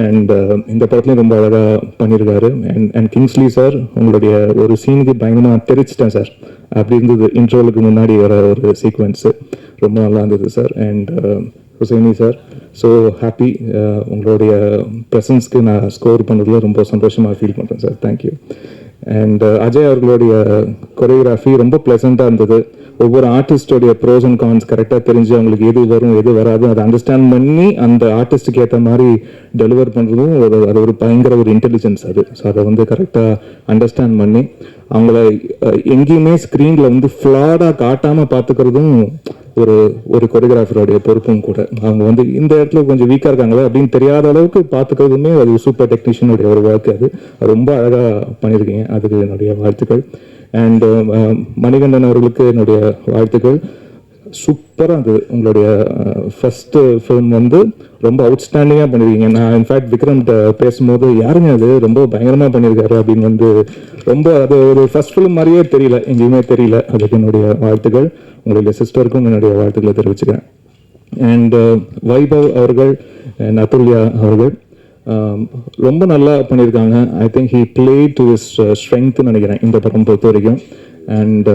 அண்ட் இந்த படத்துலையும் ரொம்ப அழகாக பண்ணியிருக்காரு. அண்ட் கிங்ஸ்லி சார், உங்களுடைய ஒரு சீனுக்கு பயங்கரமாக தெரிச்சிட்டேன் சார், அப்படி இருந்தது இன்ட்ரோலுக்கு முன்னாடி வர ஒரு சீக்வன்ஸு, ரொம்ப நல்லா இருந்தது sir. And Husaini sir, so happy, உங்களுடைய ப்ரெசன்ஸ்க்கு நான் ஸ்கோர் பண்ணுறதுல ரொம்ப சந்தோஷமாக ஃபீல் பண்ணுறேன் சார், தேங்க்யூ. அண்ட் அஜய் அவர்களுடைய கொரியோகிராஃபி ரொம்ப ப்ளசண்ட்டாக இருந்தது. ஒவ்வொரு ஆர்டிஸ்டோடைய ப்ரோஸ் அண்ட் கான்ஸ் கரெக்டாக தெரிஞ்சு அவங்களுக்கு எது வரும் எது வராது அதை அண்டர்ஸ்டாண்ட் பண்ணி அந்த ஆர்டிஸ்ட்டுக்கு ஏற்ற மாதிரி டெலிவர் பண்ணுறதும் அது ஒரு பயங்கர ஒரு இன்டெலிஜென்ஸ் அது. ஸோ அதை வந்து கரெக்டாக அண்டர்ஸ்டாண்ட் பண்ணி அவங்கள எங்கேயுமே ஸ்க்ரீனில் வந்து ஃப்ளாடாக காட்டாமல் பார்த்துக்கிறதும் ஒரு கொரியோகிராஃபருடைய பொறுப்பும் கூட. அவங்க வந்து இந்த இடத்துல கொஞ்சம் வீக்காக இருக்காங்களே அப்படின்னு தெரியாத அளவுக்கு பார்த்துக்கிறதுமே அது சூப்பர் டெக்னீஷியனுடைய ஒரு ஒர்க். அது ரொம்ப அழகாக பண்ணியிருக்கீங்க, அதுக்கு என்னுடைய வாழ்த்துக்கள். அண்ட் மணிகண்டன் அவர்களுக்கு என்னுடைய வாழ்த்துக்கள். சூப்பராக இருந்தது உங்களுடைய ஃபஸ்ட்டு ஃபிலிம் வந்து ரொம்ப அவுட்ஸ்டாண்டிங்காக பண்ணியிருக்கீங்க. நான் இன்ஃபேக்ட் விக்ரம்கிட்ட பேசும்போது யாருங்க அது ரொம்ப பயங்கரமாக பண்ணியிருக்காரு அப்படின்னு வந்து ரொம்ப அது ஒரு ஃபஸ்ட் ஃபிலிம் மாதிரியே தெரியல, எங்கேயுமே தெரியல. அதுக்கு என்னுடைய வாழ்த்துக்கள். உங்களுடைய சிஸ்டருக்கும் என்னுடைய வாழ்த்துக்களை தெரிவிச்சுக்கிறேன். அண்ட் வைபவ் அவர்கள் அண்ட் அதுல்யா அவர்கள் ரொம்ப நல்லா பண்ணியிருக்காங்க. I think he play to his ஸ்ட்ரெங்க்னு நினைக்கிறேன் இந்த படம் பொறுத்த வரைக்கும். அண்ட்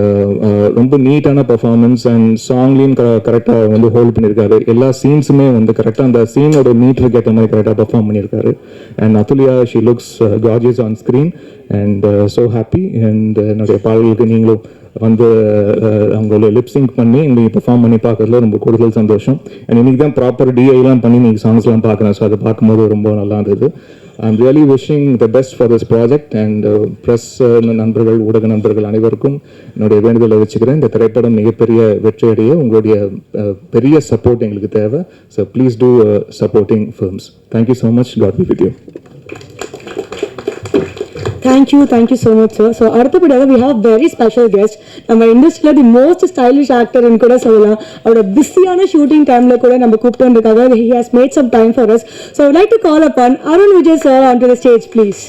ரொம்ப நீட்டான பர்ஃபார்மன்ஸ் அண்ட் சாங்லையும் கரெக்டாக வந்து ஹோல்ட் பண்ணியிருக்காரு. எல்லா சீன்ஸுமே வந்து கரெக்டாக அந்த சீனோட மீட்டருக்கு ஏற்ற மாதிரி கரெக்டாக பர்ஃபார்ம் பண்ணியிருக்காரு. And Athulya, she looks gorgeous on screen and so happy. And என்னுடைய பாடல்களுக்கு நீங்களும் வந்து அவங்களோட லிப்சிங் பண்ணி நீங்கள் பெர்ஃபார்ம் பண்ணி பார்க்கறதுல ரொம்ப கூடுதல் சந்தோஷம். அண்ட் இன்னைக்கு தான் ப்ராப்பர் டிஐலாம் பண்ணி நீங்கள் சாங்ஸ்லாம் பார்க்குறேன். ஸோ அதை பார்க்கும்போது ரொம்ப நல்லா இருந்தது. I'm really wishing the best for this project. And press நண்பர்கள், ஊடக நண்பர்கள் அனைவருக்கும் என்னுடைய வேண்டுதலை வச்சுக்கிறேன். இந்த திரைப்படம் மிகப்பெரிய வெற்றியடைய உங்களுடைய பெரிய சப்போர்ட் எங்களுக்கு தேவை. So please do supporting films. Thank you so much. God be with you. Thank you so much, sir. So அடுத்தபடியாக we have very special guest. நம்ம இண்டஸ்ட்ரியில் தி மோஸ்ட் ஸ்டைலிஷ் ஆக்டர்னு கூட சொல்லலாம். அவரோட பிஸியான ஷூட்டிங் டைம்ல கூட நம்ம கூப்பிட்டு வந்திருக்காங்க. He has made some time for us. So I would like to call upon Arun Vijay sir onto the stage, please.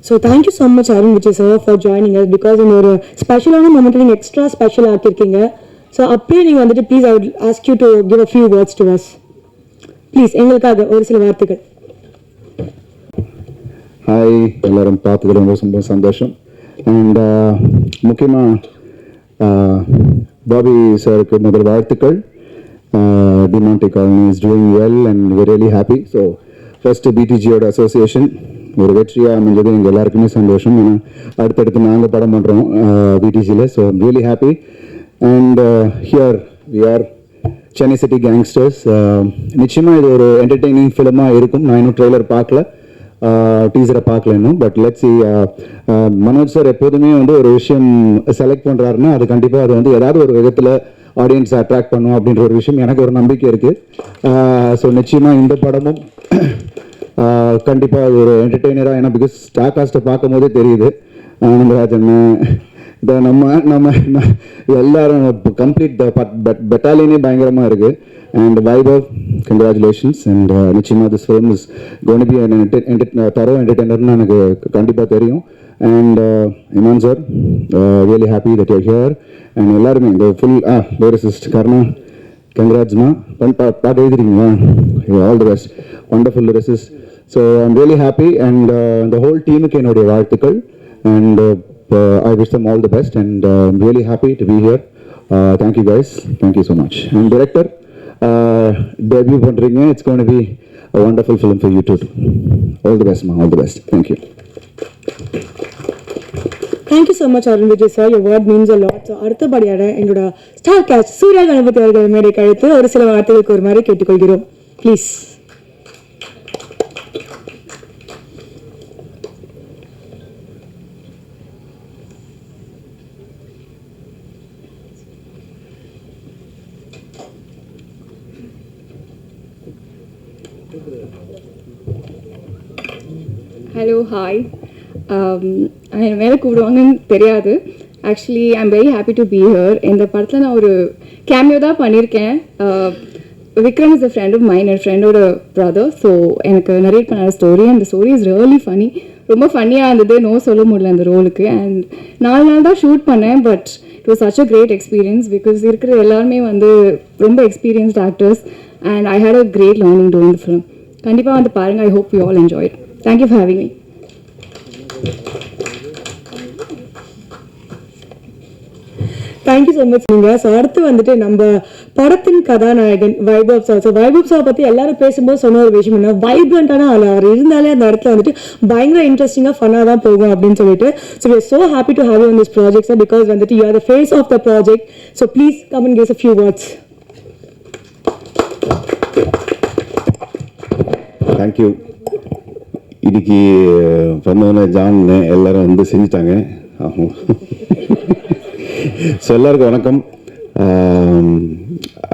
So thank you so much Arun Vijay sir for joining us because in ஒரு ஸ்பெஷலான moment நீங்க extra special ஆக்கியிருக்கீங்க. So அப்படியே நீங்கள் வந்துட்டு please I would ask you to give a few words to us please, எங்களுக்காக ஒரு சில வார்த்தைகள். ஹாய், எல்லோரும் பார்த்துக்க ரொம்ப சந்தோஷம். அண்ட் முக்கியமாக பாபி சாருக்கு முதல் வாழ்த்துக்கள். Demonte Colony is doing well and we're really happy. So first பிடிஜியோட அசோசியேஷன் ஒரு வெற்றியாக அமைஞ்சது எங்கள் எல்லாருக்குமே சந்தோஷம். ஏன்னா அடுத்தடுத்து நாங்கள் படம் பண்ணுறோம் பிடிஜியில். So really happy. And here we are Chennai city Gangsters. நிச்சயமாக இது ஒரு என்டர்டெய்னிங் ஃபிலிமாக இருக்கும். நான் இன்னும் ட்ரெய்லர் பார்க்கல, டீசரை பார்க்கல இன்னும். But let's see. Manoj sir எப்போதுமே வந்து ஒரு விஷயம் செலக்ட் பண்ணுறாருன்னா அது கண்டிப்பாக அது வந்து ஏதாவது ஒரு விதத்தில் ஆடியன்ஸை அட்ராக்ட் பண்ணும் அப்படின்ற ஒரு விஷயம் எனக்கு ஒரு நம்பிக்கை இருக்குது. ஸோ நிச்சயமாக இந்த படமும் கண்டிப்பாக அது ஒரு என்டர்டெய்னராக, ஏன்னா பிகாஸ் ஸ்டார் காஸ்ட்டை பார்க்கும் போதே தெரியுது ஆனந்தராஜ் அண்ணன், நம்ம எல்லாரும் கம்ப்ளீட் பெட்டாலியனே பயங்கரமாக இருக்குது. And Vaibhav, congratulations. அண்ட் நிச்சயமாக this film is gonna be thorough என்டர்டெய்னர்னு எனக்கு கண்டிப்பாக தெரியும். And Imman sir, really happy that you're here. And எல்லாருமே இந்த ஃபுல் லிரிசிஸ்ட் கர்ணா, கங்க்ராட்ஸ்மா. பாட்டு எழுதிருக்கீங்களா? All the best, wonderful lyricist. So I'm really happy. And இந்த ஹோல் டீமுக்கு என்னுடைய வாழ்த்துக்கள். And I wish them all the best, and I'm really happy to be here. Thank you guys. Thank you so much. And director, debut pandringa. It's going to be a wonderful film for you too. All the best, ma. All the best. Thank you. Thank you so much, Arun Vijay sir. Your word means a lot. So அடுத்தபடியாக எங்களோட star caste Surya Ganapathi அவர்கள் மேடை கழித்து ஒரு சில வார்த்தைகளுக்கு ஒரு மாதிரி கேட்டுக்கொள்கிறோம். ப்ளீஸ். Hello, hi. மேலே கூப்பிடுவாங்கன்னு தெரியாது. Actually I am very happy to be here. இந்த படத்தில் நான் ஒரு கேமியோ தான் பண்ணியிருக்கேன். Vikram is a friend of mine, என் ஃப்ரெண்டோட பிரதர். ஸோ எனக்கு நரேட் பண்ண ஸ்டோரி, அந்த ஸ்டோரி இஸ் ரியலி ஃபனி. ரொம்ப ஃபன்னியாக இருந்தது, நோ சொல்ல முடியல அந்த ரோலுக்கு. அண்ட் 4 நாள் தான் ஷூட் பண்ணேன். But it was such a great experience because இருக்கிற எல்லாருமே வந்து ரொம்ப experienced actors. And I had a great learning doing the film. கண்டிப்பாக வந்து பாருங்கள். I hope you all enjoy it. Thank you for having me. Thank you so much. நீங்கள் so அடுத்து வந்துட்டு நம்ம படத்தின் கதாநாயகன் Vaibhav sir. So Vaibhav sir பற்றி எல்லாரும் பேசும்போது சொன்ன ஒரு விஷயம் என்ன, வைப்ரண்டான ஆள். அவர் இருந்தாலே அந்த இடத்துல வந்துட்டு பயங்கர இன்ட்ரெஸ்டிங்காக ஃபன்னாக தான் போகும் அப்படின்னு சொல்லிட்டு. So we are so happy to have you on this project sir, because வந்துட்டு you are the face of the project. So please come and give us a few words. Thank you. இன்னைக்கு வந்தவொடனே John எல்லாரும் வந்து செஞ்சுட்டாங்க. So எல்லாருக்கும் வணக்கம்.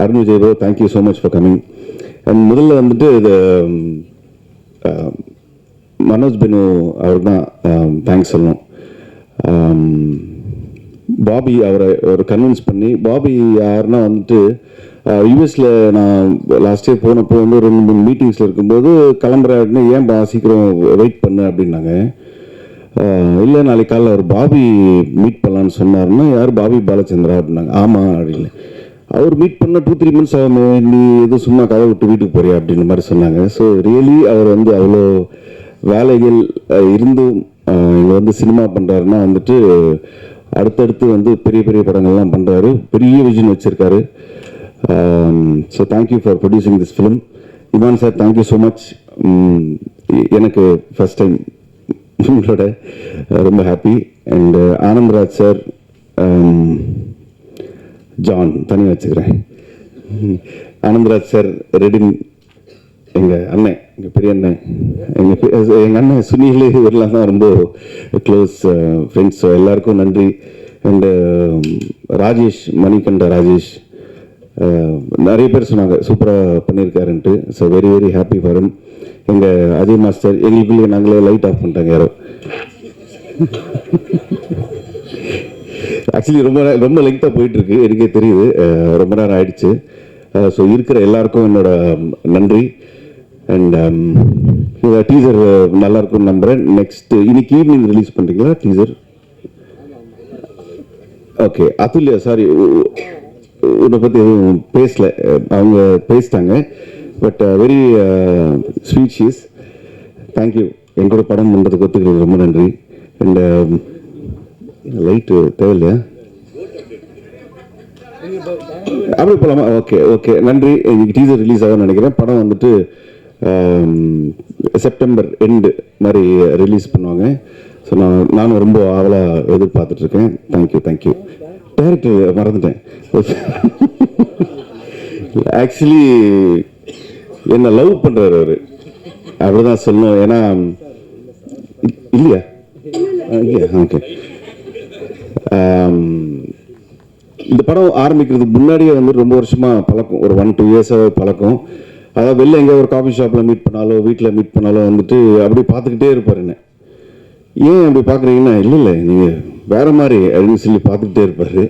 Arun Vijay bro, thank you so much for coming. And முதல்ல வந்துட்டு இது மனோஜ் பெனு அவருக்கு தான் தேங்க்ஸ் சொல்லணும். பாபி அவரை ஒரு கன்வின்ஸ் பண்ணி, பாபி யாருன்னா வந்துட்டு யூஎஸில் நான் லாஸ்ட் இயர் போனப்போ வந்து 2-3 மீட்டிங்ஸில் இருக்கும்போது கிளம்புறாருன்னு, ஏன் சீக்கிரம் வெயிட் பண்ணு அப்படின்னாங்க. இல்லை நாளைக்கு காலையில் அவர் பாபி மீட் பண்ணலான்னு சொன்னார்னா, யார் பாபி பாலச்சந்திரா அப்படின்னாங்க. ஆமாம் அப்படின்னு. அவர் மீட் பண்ண 2-3 months ஆகும், நீ எதுவும் சும்மா கதை விட்டு வீட்டுக்கு போறியா அப்படின்ற மாதிரி சொன்னாங்க. ஸோ ரியலி அவர் வந்து அவ்வளோ வேலைகள் இருந்தும் இங்கே வந்து சினிமா பண்ணுறாருன்னா வந்துட்டு அடுத்தடுத்து வந்து பெரிய பெரிய படங்கள்லாம் பண்ணுறாரு, பெரிய விஷன் வச்சுருக்காரு. So thank you for producing this film. Imman sir, thank you so much. எனக்கு ஃபஸ்ட் டைம் உங்களோட ரொம்ப happy. And Anandraj sir, John தனியாக வச்சுக்கிறேன். ஆனந்த்ராஜ் சார், ரெடின், எங்கள் அண்ணன், எங்கள் பெரிய அண்ணன், எங்கள் அண்ணன் சுனில், இவரெல்லாம் தான் ரொம்ப க்ளோஸ் ஃப்ரெண்ட்ஸ். ஸோ எல்லாருக்கும் நன்றி. அண்டு ராஜேஷ், மணிகண்ட ராஜேஷ், நிறைய பேர் சொன்னாங்க சூப்பராக பண்ணியிருக்காருன்ட்டு. So very very happy for him. எங்கள் அஜய் மாஸ்டர், எங்களுக்குள்ளே நாங்களே லைட் ஆஃப் பண்ணிட்டாங்க யாரோ. ஆக்சுவலி ரொம்ப ரொம்ப லெங்க்த்தாக போயிட்டுருக்கு, எனக்கே தெரியுது, ரொம்ப நேரம் ஆயிடுச்சு. ஸோ இருக்கிற எல்லாருக்கும் என்னோட நன்றி. அண்ட் டீசர் நல்லா இருக்கும்னு நம்புகிறேன். நெக்ஸ்ட் இன்னைக்கு ஈவினிங் ரிலீஸ் பண்ணுறீங்களா டீசர்? ஓகே. அதுல்யா, சாரி, உன்னை பற்றி எதுவும் பேசல, அவங்க பேசிட்டாங்க. But very sweet she's. Thank you. எங்களோட படம் பண்ணுறதுக்கு ஒத்துக்கிறது ரொம்ப நன்றி. அண்ட் லைட்டு தேவையில்லையா? அப்படி போகலாமா? ஓகே ஓகே, நன்றி. இன்னைக்கு டீசர் ரிலீஸ் ஆகும்னு நினைக்கிறேன். படம் வந்துட்டு செப்டம்பர் எண்டு மாதிரி ரிலீஸ் பண்ணுவாங்க. ஸோ நானும் ரொம்ப ஆவலாக எதிர்பார்த்துட்ருக்கேன். Thank you thank you. டைரக்டர் மறந்துட்டேன். ஆக்சுவலி என்னை லவ் பண்ணுறாரு அவர், அப்படிதான் சொல்லணும். ஏன்னா இல்லையா? இல்லையா? ஓகே. இந்த படம் ஆரம்பிக்கிறதுக்கு முன்னாடியே வந்து ரொம்ப வருஷமாக பழக்கம், ஒரு 1-2 இயர்ஸாக பழக்கம். அதாவது வெளில எங்கே ஒரு காஃபி ஷாப்பில் மீட் பண்ணாலோ வீட்டில் மீட் பண்ணாலோ வந்துட்டு அப்படி பார்த்துக்கிட்டே இருப்பார் என்ன. ஏன் அப்படி பார்க்குறீங்கன்னா இல்லை நீங்கள் வேறு மாதிரி அப்படின்னு சொல்லி பார்த்துக்கிட்டே இருப்பார்.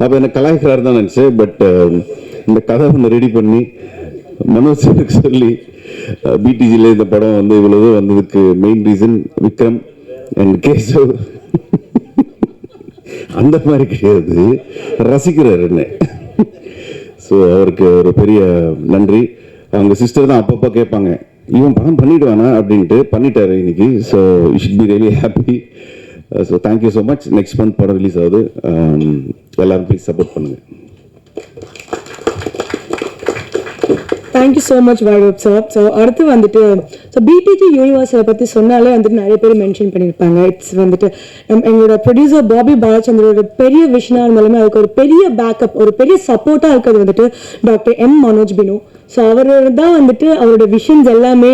அப்போ எனக்கு கலாய்க்கிறாரு தான் நினச்சேன். பட் இந்த கதை ஒன்று ரெடி பண்ணி மனோஜ் சாருக்கு சொல்லி பிடிஜியில் இந்த படம் வந்து இவ்வளவு வந்ததுக்கு main reason Vikram and Keshav. அந்த மாதிரி கிடையாது, ரசிக்கிறார் என்ன. ஸோ அவருக்கு ஒரு பெரிய நன்றி. அவங்க சிஸ்டர் தான் அப்பப்போ கேட்பாங்க, இவன் படம் பண்ணிடுவானா அப்படின்ட்டு. பண்ணிட்டாரு இன்னைக்கு. So you should be really happy. So thank you so much. Next month படம் ரிலீஸ் ஆகுது. எல்லாரும் ப்ளீஸ் சப்போர்ட் பண்ணுங்கள். Thank you so much Vaibhav sir. So அடுத்து வந்துட்டு ஸோ பிடிஜி யூனிவர்ஸை பற்றி சொன்னாலே வந்துட்டு நிறைய பேர் மென்ஷன் பண்ணியிருப்பாங்க. இட்ஸ் வந்துட்டு எங்களோட ப்ரொடியூசர் பாபி பாலச்சந்திரோட பெரிய விஷனா இருந்தாலுமே அதுக்கு ஒரு பெரிய பேக்கப், ஒரு பெரிய சப்போர்ட்டாக இருக்கிறது வந்துட்டு doctor M Manoj Binu. So அவர் தான் வந்துட்டு அவரோட விஷன்ஸ் எல்லாமே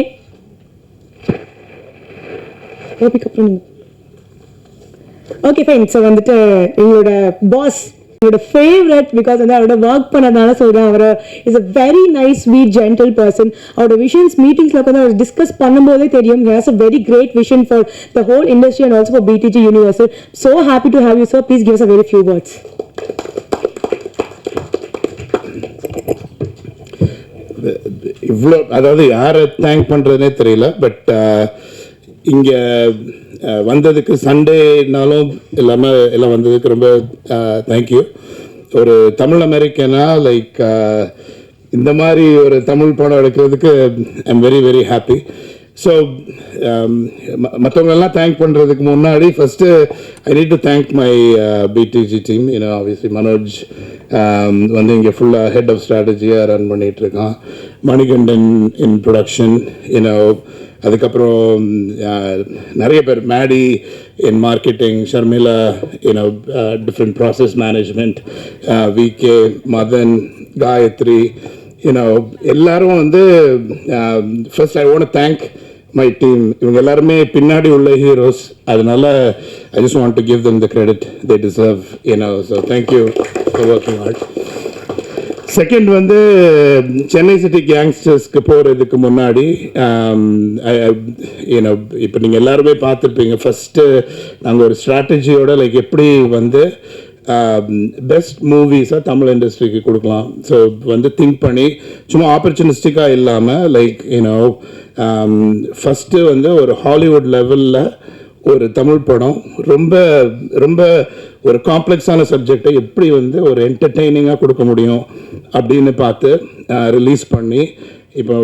ஓகே ஃபைன். ஸோ வந்துட்டு எங்களோட பாஸ், என்னோட ஃபேவரட், பிகாஸ் வந்து அவரோட ஒர்க் பண்ணதுனால சொல்கிறேன். அவர் is a very nice sweet gentle person. அவரோட விஷன்ஸ் மீட்டிங்ஸில் உட்காந்து அவர் டிஸ்கஸ் பண்ணும்போதே தெரியும். He has a very great vision for the whole industry and also for PTG Universal. So happy to have you sir. Please give us a very few words. இவ்வளோ, அதாவது யாரை thank பண்ணுறதுனே தெரியல. பட் இங்கே வந்ததுக்கு சண்டேனாலும் எல்லாம் வந்ததுக்கு ரொம்ப தேங்க்யூ. ஒரு தமிழ் அமெரிக்கனா லைக் இந்த மாதிரி ஒரு தமிழ் படம் எடுக்கிறதுக்கு I am very very happy. So மற்றவங்களெல்லாம் தேங்க் பண்ணுறதுக்கு முன்னாடி first I need to thank my PTG team. You know obviously Manoj வந்து இங்கே ஃபுல்லாக ஹெட் ஆஃப் ஸ்ட்ராட்டஜியாக ரன் பண்ணிகிட்ருக்கான். Manikandan in production, you know. அதுக்கப்புறம் நிறைய பேர், Maddy in marketing, Sharmila you know different process management, VK, Madhan, Gayathri, you know எல்லாரும் வந்து first I want to thank my team. இவங்க எல்லாருமே பின்னாடி உள்ள ஹீரோஸ். அதனால I just want to give them the credit they deserve, you know. So thank you for working hard. Second வந்து Chennai city கேங்ஸ்டர்ஸ்க்கு போகிறதுக்கு முன்னாடி யூனோ இப்போ நீங்கள் எல்லாருமே பார்த்துருப்பீங்க. ஃபஸ்ட்டு நாங்கள் ஒரு ஸ்ட்ராட்டஜியோட லைக் எப்படி வந்து பெஸ்ட் மூவிஸாக தமிழ் இண்டஸ்ட்ரிக்கு கொடுக்கலாம். ஸோ வந்து திங்க் பண்ணி சும்மா ஆப்பர்ச்சுனிஸ்டிக்காக இல்லாமல் லைக் யூனோ ஃபஸ்ட்டு வந்து ஒரு ஹாலிவுட் லெவலில் ஒரு தமிழ் படம் ரொம்ப ரொம்ப ஒரு காம்ப்ளெக்ஸான சப்ஜெக்டை எப்படி வந்து ஒரு என்டர்டெய்னிங்காக கொடுக்க முடியும் அப்படின்னு பார்த்து ரிலீஸ் பண்ணி இப்போ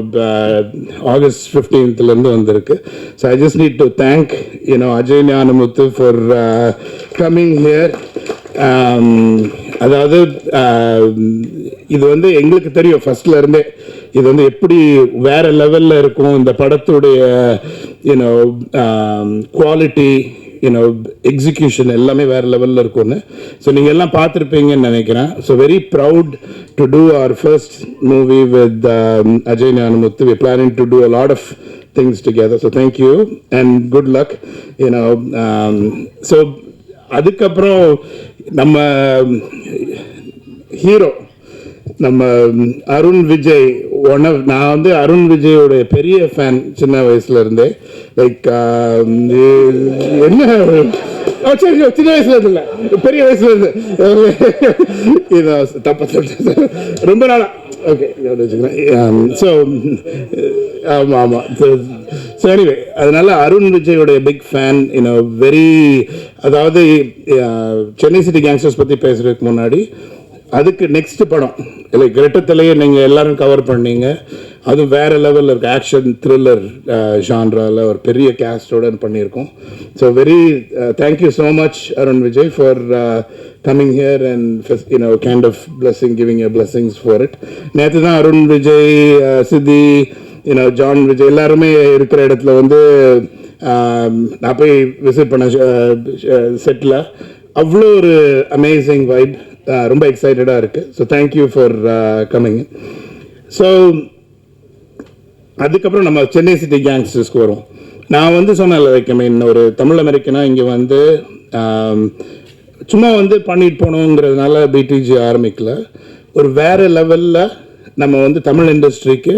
ஆகஸ்ட் 15th வந்திருக்கு. So I just need to thank you know Ajay Gnanamuthu for coming here. அதாவது இது வந்து எங்களுக்கு தெரியும் ஃபர்ஸ்ட்ல இருந்தே இது வந்து எப்படி வேற லெவல்ல இருக்கும் இந்த படத்துடைய யூனோ குவாலிட்டி, யூனோ எக்ஸிக்யூஷன் எல்லாமே வேற லெவல்ல இருக்கும்னு. ஸோ நீங்கள் எல்லாம் பார்த்துருப்பீங்கன்னு நினைக்கிறேன். So very proud to do our first movie with Ajay Gnanamuthu. We planning to do a lot of things together. So thank you and good luck, you know. So அதுக்கப்புறம் நம்ம ஹீரோ நம்ம அருண் விஜய். நான் வந்து அருண் விஜயோட பெரிய ஃபேன் சின்ன வயசுல இருந்தே. லைக் என்ன சரி சின்ன வயசுல இருந்து இல்லை, பெரிய வயசுல இருந்து தப்ப சொல்லிட்டு ரொம்ப நாளா. ஓகே வச்சுக்கிறேன். ஸோ ஆமாம் ஆமாம். ஸோ எனிவே அதனால அருண் விஜயோடைய பிக் ஃபேன். யூனோ வெரி, அதாவது சென்னை சிட்டி கேங்ஸ்டர்ஸ் பற்றி பேசுறதுக்கு முன்னாடி அதுக்கு நெக்ஸ்ட் படம் லைக் ரெட்டத்திலேயே நீங்கள் எல்லாரும் கவர் பண்ணீங்க. அதுவும் வேற லெவலில் இருக்கு. ஆக்ஷன் த்ரில்லர் ஜான்ராவில் ஒரு பெரிய கேஸ்டோட பண்ணியிருக்கோம். So very thank you so much Arun Vijay for coming here and you know kind of blessing, giving your blessings for it. நேற்று தான் அருண் விஜய், சித்தி, யூனோ ஜான் விஜய் எல்லாருமே இருக்கிற இடத்துல வந்து நான் போய் விசிட் பண்ண செட்டில். அவ்வளோ ஒரு அமேசிங் வைப். ரொம்ப எக்ஸைட்டடாக இருக்குது. So thank you for coming. So அதுக்கப்புறம் நம்ம சென்னை சிட்டி கேங்ஸ்டர்ஸ்க்கு வரும். நான் வந்து சொன்னேன் லைக் ஐ மீன் ஒரு தமிழ் அமெரிக்கனா இங்கே வந்து சும்மா வந்து பண்ணிட்டு போகணுங்கிறதுனால பிடிஜி ஆரம்பிக்கல. ஒரு வேறு லெவலில் நம்ம வந்து தமிழ் இண்டஸ்ட்ரிக்கு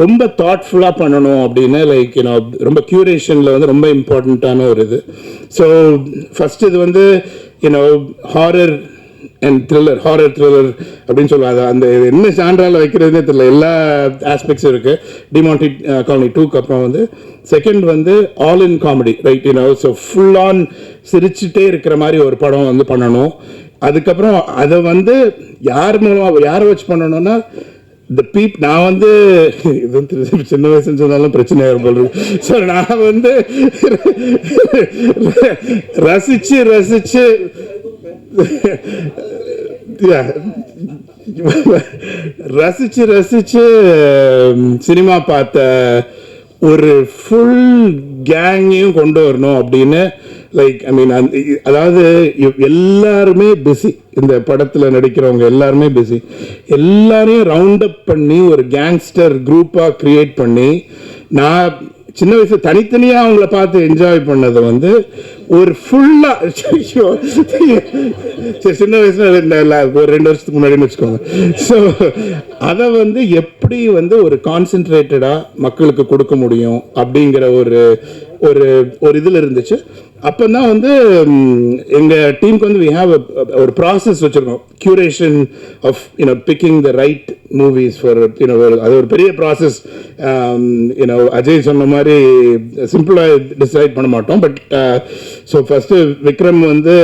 ரொம்ப தாட்ஃபுல்லாக பண்ணணும் அப்படின்னு லைக் யூனோ ரொம்ப க்யூரேஷனில் வந்து ரொம்ப இம்பார்ட்டண்ட்டான ஒரு இது. ஸோ ஃபஸ்ட் இது வந்து யூனோ ஹாரர் அண்ட் த்ரில்லர் அப்படின்னு சொல்லுவாங்க. அந்த என்ன ஜான்ரால வைக்கிறதுனே தெரியல, எல்லா ஆஸ்பெக்ட்ஸும் இருக்குது. டிமாண்டி காலனி 2க்கு அப்புறம் வந்து செகண்ட் வந்து all in comedy, right you know. So full on சிரிச்சுட்டே இருக்கிற மாதிரி ஒரு படம் வந்து பண்ணணும். அதுக்கப்புறம் அதை வந்து யாரை வச்சு பண்ணணும்னா நான் வந்து இது சின்ன வயசுன்னு சொன்னாலும் பிரச்சனையாக போடுறது. ஸோ நான் வந்து ரசிச்சு சினிமா பார்த்த ஒரு ஃபுல் கேங்கையும் கொண்டு வரணும் அப்படின்னு லைக் ஐ மீன் அதாவது எல்லாருமே பிஸி, இந்த படத்தில் நடிக்கிறவங்க எல்லாருமே பிஸி, எல்லாரையும் ரவுண்ட் அப் பண்ணி ஒரு கேங்ஸ்டர் குரூப்பாக கிரியேட் பண்ணி நான் சின்ன வயசு தனித்தனியாக அவங்கள பார்த்து என்ஜாய் பண்ணதை வந்து ஒரு ஃபுல்லாக சின்ன வயசுல ஒரு 2 வருஷத்துக்கு முன்னாடின்னு வச்சுக்கோங்க. ஸோ அதை வந்து எப்படி வந்து ஒரு கான்சென்ட்ரேட்டடாக மக்களுக்கு கொடுக்க முடியும் அப்படிங்கிற ஒரு ஒரு ஒரு இதில் இருந்துச்சு. அப்போ தான் வந்து எங்கள் டீமுக்கு வந்து வி ஹாவ் ஒரு ப்ராசஸ் வச்சுருக்கோம், curation of you know picking the right movies for you know. அது ஒரு பெரிய ப்ராசஸ். யூனோ அஜய் சொன்ன மாதிரி சிம்பிளாக டிசைட் பண்ண மாட்டோம். பட் ஸோ ஃபஸ்ட்டு விக்ரம் வந்து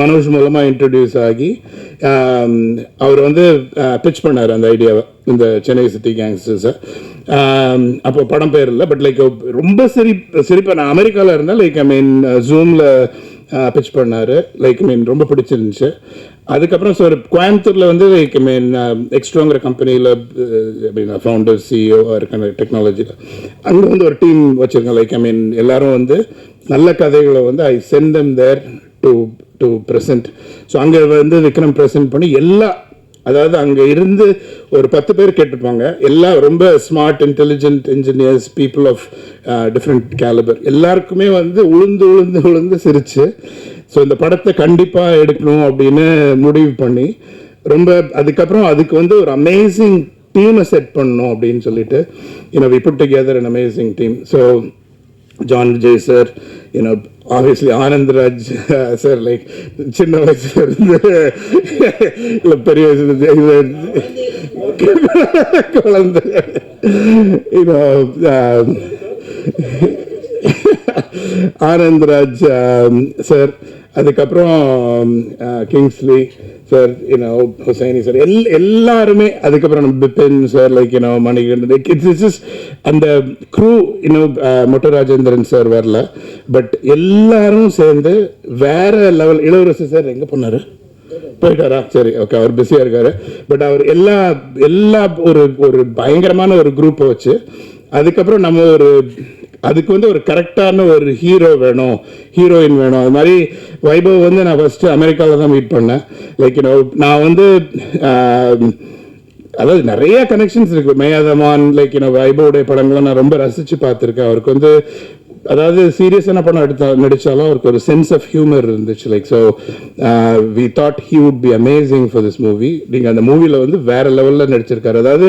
மனோஜ் மூலமாக இன்ட்ரடியூஸ் ஆகி அவர் வந்து பிச் பண்ணார் அந்த ஐடியாவை, இந்த சென்னை சிட்டி கேங்ஸ்டர்ஸை. அப்போ படம் பேர் இல்லை, பட் லைக் ரொம்ப சிரிப்பாக நான் அமெரிக்காவில் இருந்தேன். லைக் ஐ மீன் ஜூமில் பிச் பண்ணார். லைக் ஐ மீன் ரொம்ப பிடிச்சிருந்துச்சு. அதுக்கப்புறம் ஸோ கோயம்புத்தூரில் வந்து லைக் ஐ மீன் எக்ஸ்ட்ராங்கிற கம்பெனியில் ஃபவுண்டர் சிஇஓ இருக்கான டெக்னாலஜியில் அங்கே வந்து ஒரு டீம் வச்சுருக்கேன். லைக் ஐ மீன் எல்லாரும் வந்து நல்ல கதைகளை வந்து I sent them there to present. So அங்கே வந்து விக்ரம் ப்ரெசென்ட் பண்ணி அதாவது அங்கே இருந்து ஒரு 10 பேர் கேட்டுருப்பாங்க, எல்லாம் ரொம்ப smart intelligent engineers, people of different calibre, எல்லாருக்குமே வந்து உளுந்து சிரிச்சு ஸோ இந்த படத்தை கண்டிப்பாக எடுக்கணும் அப்படின்னு முடிவு பண்ணி ரொம்ப அதுக்கப்புறம் அதுக்கு வந்து ஒரு அமேசிங் டீமை செட் பண்ணணும் அப்படின்னு சொல்லிட்டு we put together an amazing team. So John Vijay sir, obviously Anandraj sir, like சின்ன வயசுல இருந்து இல்லை பெரிய வயசுல குழந்தை ஆனந்த்ராஜ் சார், அதுக்கப்புறம் கிங்ஸ்லி சார், ஹுசைனி சார், எல்லாருமே, அதுக்கப்புறம் Bipin sir, like Manikandan, it's அந்த க்ரூ மொட்ட ராஜேந்திரன் சார் வரல, பட் எல்லாரும் சேர்ந்து வேற லெவல். இளவரசி சார் எங்கே போனாரு? போயிட்டாரா? சரி, ஓகே, அவர் பிஸியாக இருக்காரு. பட் அவர் எல்லா ஒரு பயங்கரமான ஒரு குரூப்பை வச்சு அதுக்கப்புறம் நம்ம அதுக்கு வந்து ஒரு கரெக்டான ஒரு ஹீரோ வேணும், ஹீரோயின் வேணும். அது மாதிரி வைபவ் வந்து நான் ஃபஸ்ட்டு அமெரிக்காவில் தான் மீட் பண்ணேன். லைக் நான் வந்து அதாவது நிறைய கனெக்ஷன்ஸ் இருக்குது. மேயாதமான், லைக் வைபவுடைய படங்களை நான் ரொம்ப ரசித்து பார்த்துருக்கேன். அவருக்கு வந்து அதாவது சீரியஸான படம் நடித்தாலும் அவருக்கு ஒரு சென்ஸ் ஆஃப் ஹியூமர் இருந்துச்சு. Like so we thought he would be amazing for this movie. நீங்கள் அந்த மூவியில் வந்து வேறு லெவலில் நடிச்சிருக்காரு. அதாவது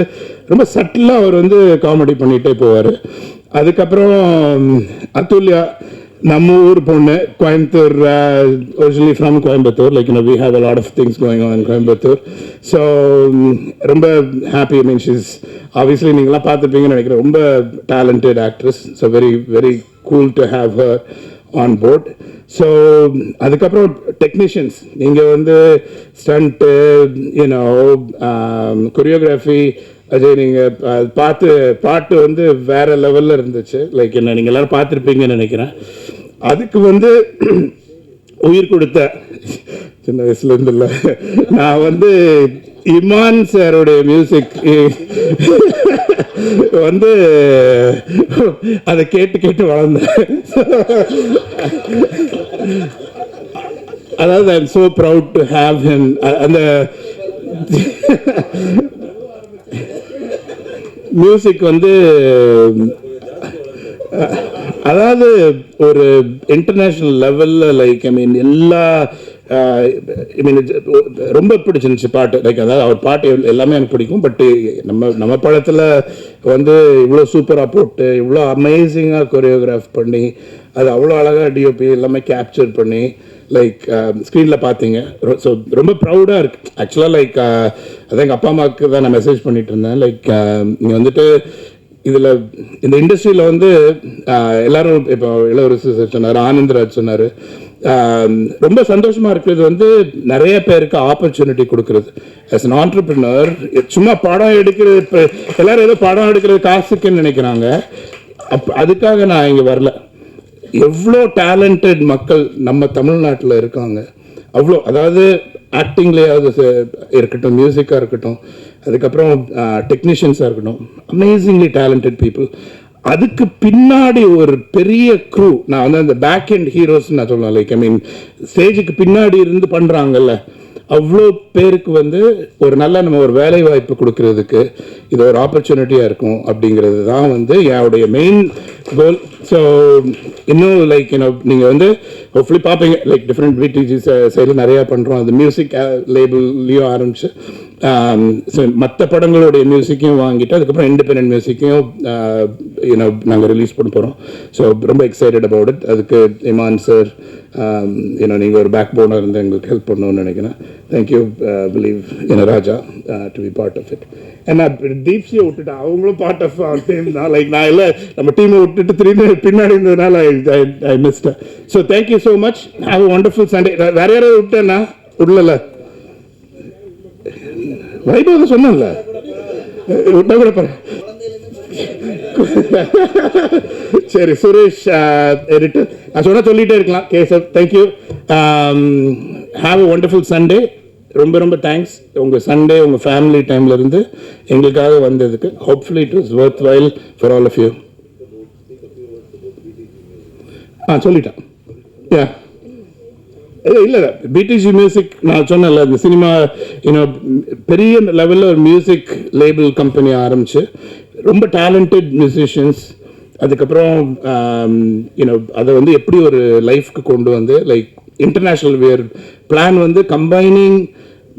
ரொம்ப சட்டிலாக அவர் வந்து காமெடி பண்ணிகிட்டே போவார். அதுக்கப்புறம் அதுல்யா, நம்ம ஊர் பொண்ணு, Coimbatore, originally from Coimbatore. Like we have a lot of things going on in Coimbatore. So ரொம்ப happy. I mean she's obviously நீங்களாம் பார்த்துருப்பீங்கன்னு நினைக்கிறேன். ரொம்ப talented actress. So very very cool to have her on board. So அதுக்கப்புறம் டெக்னீஷியன்ஸ், நீங்கள் வந்து stunt, choreography, Ajay நீங்கள் பாட்டு வந்து வேற லெவலில் இருந்துச்சு. லைக் நீங்கள் எல்லாரும் பார்த்துருப்பீங்கன்னு நினைக்கிறேன். அதுக்கு வந்து உயிர் கொடுத்த, சின்ன வயசுலேருந்து இல்லை, நான் வந்து இமான் சாரோடைய மியூசிக் வந்து அதை கேட்டு வளர்ந்தேன். அதாவது I am so proud to have him. அந்த மியூசிக் வந்து அதாவது ஒரு இன்டர்நேஷ்னல் லெவலில், லைக் ஐ மீன் எல்லா ஐ மீன் ரொம்ப பிடிச்சிருந்துச்சு பாட்டு. லைக் அதாவது அவர் பாட்டு எல்லாமே எனக்கு பிடிக்கும். பட்டு நம்ம படத்தில் வந்து இவ்வளோ சூப்பராக போட்டு இவ்வளோ அமேசிங்காக கொரியோகிராஃப் பண்ணி அது அவ்வளோ அழகாக டிஓபி எல்லாமே கேப்சர் பண்ணி லைக் ஸ்க்ரீனில் பார்த்தீங்க. ஸோ ரொம்ப ப்ரௌடாக இருக்குது ஆக்சுவலாக. லைக் அதான் எங்கள் அப்பா அம்மாவுக்கு தான் நான் மெசேஜ் பண்ணிட்டு இருந்தேன். லைக் நீங்கள் வந்துட்டு இதில் இந்த இண்டஸ்ட்ரியில் வந்து எல்லாரும் இப்போ இளவரசு சொன்னார், ஆனந்தராஜ் சொன்னார், ரொம்ப சந்தோஷமாக இருக்கிறது வந்து நிறைய பேருக்கு ஆப்பர்ச்சுனிட்டி கொடுக்குறது. ஆஸ் அன் ஆண்டர்பிரினர் சும்மா படம் எடுக்கிறது, இப்போ எல்லோரும் ஏதோ படம் எடுக்கிறது காசுக்குன்னு நினைக்கிறாங்க. அதுக்காக நான் இங்கே வரல. எவ்வளோ டேலண்டட் மக்கள் நம்ம தமிழ்நாட்டில் இருக்காங்க. அவ்வளோ, அதாவது ஆக்டிங்லேயாவது இருக்கட்டும், மியூசிக்காக இருக்கட்டும், அதுக்கப்புறம் டெக்னீஷியன்ஸாக இருக்கட்டும், அமேசிங்லி டேலண்டட் பீப்புள். அதுக்கு பின்னாடி ஒரு பெரிய க்ரூ. நான் வந்து அந்த பேக் அண்ட் ஹீரோஸ் நான் சொல்லுவேன். லைக் ஐ மீன் ஸ்டேஜுக்கு பின்னாடி இருந்து பண்ணுறாங்கல்ல, அவ்வளோ பேருக்கு வந்து ஒரு நல்ல நம்ம ஒரு வேலை வாய்ப்பு கொடுக்கறதுக்கு இது ஒரு ஆப்பர்ச்சுனிட்டியாக இருக்கும் அப்படிங்கிறது தான் வந்து என்னுடைய மெயின் கோல். ஸோ இன்னும் லைக் நீங்கள் வந்து ஹோப்ஃபுல்லி பார்ப்பீங்க. லைக் டிஃப்ரெண்ட் விடிஜி சைடில் நிறையா பண்ணுறோம். அது மியூசிக் லேபிள்லேயும் ஆரம்பிச்சு ஸோ மற்ற படங்களுடைய மியூசிக்கையும் வாங்கிட்டு அதுக்கப்புறம் இண்டிபெண்டன்ட் மியூசிக்கையும் நாங்கள் ரிலீஸ் பண்ண போகிறோம். ஸோ ரொம்ப எக்ஸைட்டட் அபவுட் இட். அதுக்கு இமான் சார் நீங்கள் ஒரு பேக் போனாக இருந்து எங்களுக்கு ஹெல்ப் பண்ணணும்னு நினைக்கிறேன். Thank you. Believe Raja to be part of it. ஏன்னா தீப்ஸியை விட்டுட்டு அவங்களும் பார்ட் ஆஃப் டீம் தான். லைக் நான் இல்லை நம்ம டீமை விட்டுட்டு திரும்பி பின்னாடி இருந்ததுனால I missed. So thank you so much. Have a wonderful Sunday. வேற யாராவது விட்டேன்னா விடல, வைபவம் சொன்னல விட்டா கூட பாரு. சரி சுரேஷ் எடிட்டர், நான் சொன்ன சொல்லிட்டே இருக்கலாம். Keshav thank you. Have a wonderful Sunday. ரொம்ப ரொம்ப தேங்க்ஸ். உங்கள் சண்டே உங்கள் ஃபேமிலி டைம்ல இருந்து எங்களுக்காக வந்ததுக்கு. Hopefully it is worth while for all of you. சொல்லிட்டேன். யா இல்லை பிடிஜி மியூசிக் நான் சொன்னேன்ல, இந்த சினிமா பெரிய லெவலில் ஒரு மியூசிக் லேபிள் கம்பெனி ஆரம்பிச்சு ரொம்ப டேலண்டட் மியூசிஷியன்ஸ், அதுக்கப்புறம் அதை வந்து எப்படி ஒரு லைஃப்க்கு கொண்டு வந்து லைக் இன்டர்நேஷ்னல் பிளான் வந்து combining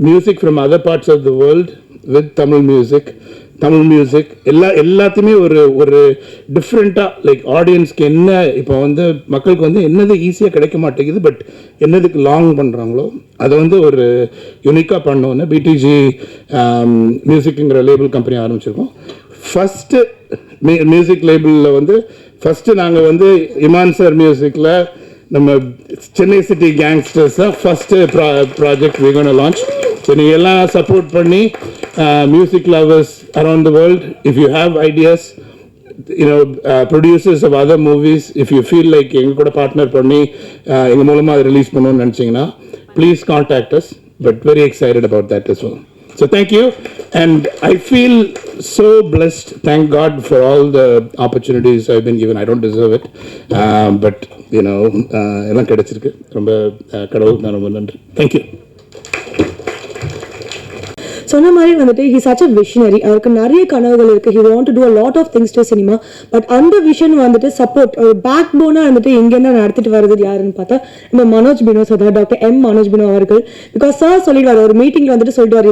music from other parts of the world with Tamil music எல்லாத்தையுமே ஒரு டிஃப்ரெண்ட்டாக லைக் ஆடியன்ஸ்க்கு என்ன இப்போ வந்து மக்களுக்கு வந்து என்னது ஈஸியாக கிடைக்க மாட்டேங்குது, பட் என்னதுக்கு லாங் பண்ணுறாங்களோ அதை வந்து ஒரு யூனிக்காக பண்ணோன்னு பிடிஜி மியூசிக்குங்கிற லேபிள் கம்பெனி ஆரம்பிச்சிருக்கோம். ஃபஸ்ட்டு மியூசிக் லேபிளில் வந்து ஃபஸ்ட்டு நாங்கள் வந்து இமான் சார் மியூசிக்கில் நம்ம சென்னை சிட்டி கேங்ஸ்டர்ஸாக first project we gonna launch. So நீங்கள் எல்லாம் சப்போர்ட் பண்ணி music lovers around the world, if you have ideas, producers of other movies, if you feel like எங்கள் கூட பார்ட்னர் பண்ணி எங்கள் மூலமாக அதை ரிலீஸ் பண்ணணும்னு நினச்சிங்கன்னா please contact as. But very excited about that as well. So thank you, and I feel so blessed. Thank God for all the opportunities I've been given. I don't deserve it, but எல்லாம் கிடைச்சிருக்கு. ரொம்ப கடவுளுக்கு நான் ரொம்ப நன்றி. Thank you. சொன்ன மாதிரி வந்துட்டு ஹி சச் அ விஷனரி. அவருக்கு நிறைய கனவுகள் இருக்கு. He want to do a lot of things to cinema. But அந்த விஷன் வந்துட்டு சப்போர்ட் ஒரு பேக் போனா வந்துட்டு எங்கன்னா நடத்திட்டு வருது யாருன்னு பார்த்தா நம்ம Manoj Bino sir, doctor M Manoj Bino அவர்கள். பிகாஸ் சார் சொல்லிடுவார் ஒரு மீட்டிங்ல வந்துட்டு சொல்லிடுவார்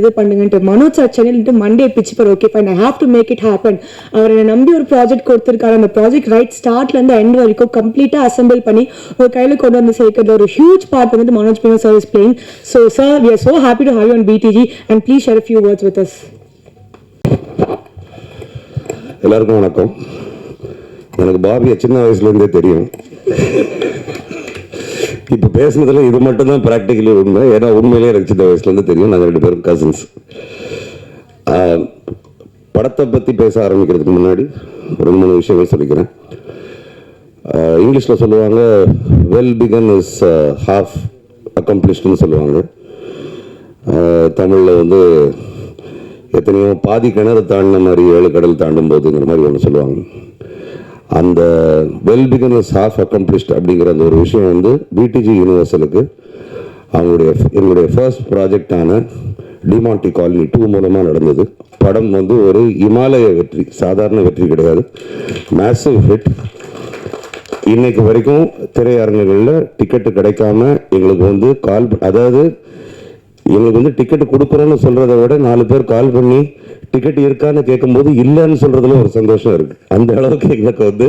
இது பண்ணுங்கன்ட்டு. மனோஜ் சார் சென்னையிலிட்டு மண்டே பிச்சு பாரு, okay fine, I have to make it happen. அவர் என்னை நம்பி ஒரு ப்ராஜெக்ட் கொடுத்துருக்காரு. அந்த ப்ராஜெக்ட் ரைட் ஸ்டார்ட்ல இருந்து எண்ட் வரைக்கும் கம்ப்ளீட்டா அசம்பிள் பண்ணி ஒரு கையில கொண்டு வந்து சேர்க்கிறது ஒரு ஹியூஜ் பார்ட் வந்துட்டு Manoj Bino sir is playing. So sir, we are so happy to have you on BTG. And please share a few words with us. எல்லாருக்கும் வணக்கம். எனக்கு பாபியை சின்ன வயசுலேருந்தே தெரியும். இப்போ பேசுனதில் இது மட்டும் தான் ப்ராக்டிக்கலி உண்மை. ஏன்னா உண்மையிலே எனக்கு சின்ன வயசுலேருந்து தெரியும். நாங்கள் 2 பேரும் கசின்ஸ். படத்தை பற்றி பேச ஆரம்பிக்கிறதுக்கு முன்னாடி 2-3 விஷயங்கள் சொல்லிக்கிறேன். இங்கிலீஷில் சொல்லுவாங்க வெல் பிகன் இஸ் ஹாஃப் அக்கம்ப்ளிஷ்டுன்னு சொல்லுவாங்க. தமிழில் வந்து எத்தனையோ பாதி கிணறு தாண்டின மாதிரி 7 கடல் தாண்டும் போதுங்கிற மாதிரி ஒன்று சொல்லுவாங்க. அந்த well begin is half accomplished அப்படிங்கிற அந்த ஒரு விஷயம் வந்து பிடிஜி யூனிவர்சலுக்கு எங்களுடைய ஃபர்ஸ்ட் ப்ராஜெக்டான டிமாண்டி காலனி 2 மூலமாக நடந்தது. படம் வந்து ஒரு இமாலய வெற்றி, சாதாரண வெற்றி கிடையாது, மேசிவ் ஹிட். இன்னைக்கு வரைக்கும் திரையரங்குகளில் டிக்கெட்டு கிடைக்காம எங்களுக்கு வந்து அதாவது எங்களுக்கு வந்து டிக்கெட்டு கொடுக்குறோன்னு சொல்கிறத விட 4 பேர் கால் பண்ணி டிக்கெட் இருக்கான்னு கேட்கும்போது இல்லைன்னு சொல்கிறதுல ஒரு சந்தோஷம் இருக்குது. அந்த அளவுக்கு எங்களுக்கு வந்து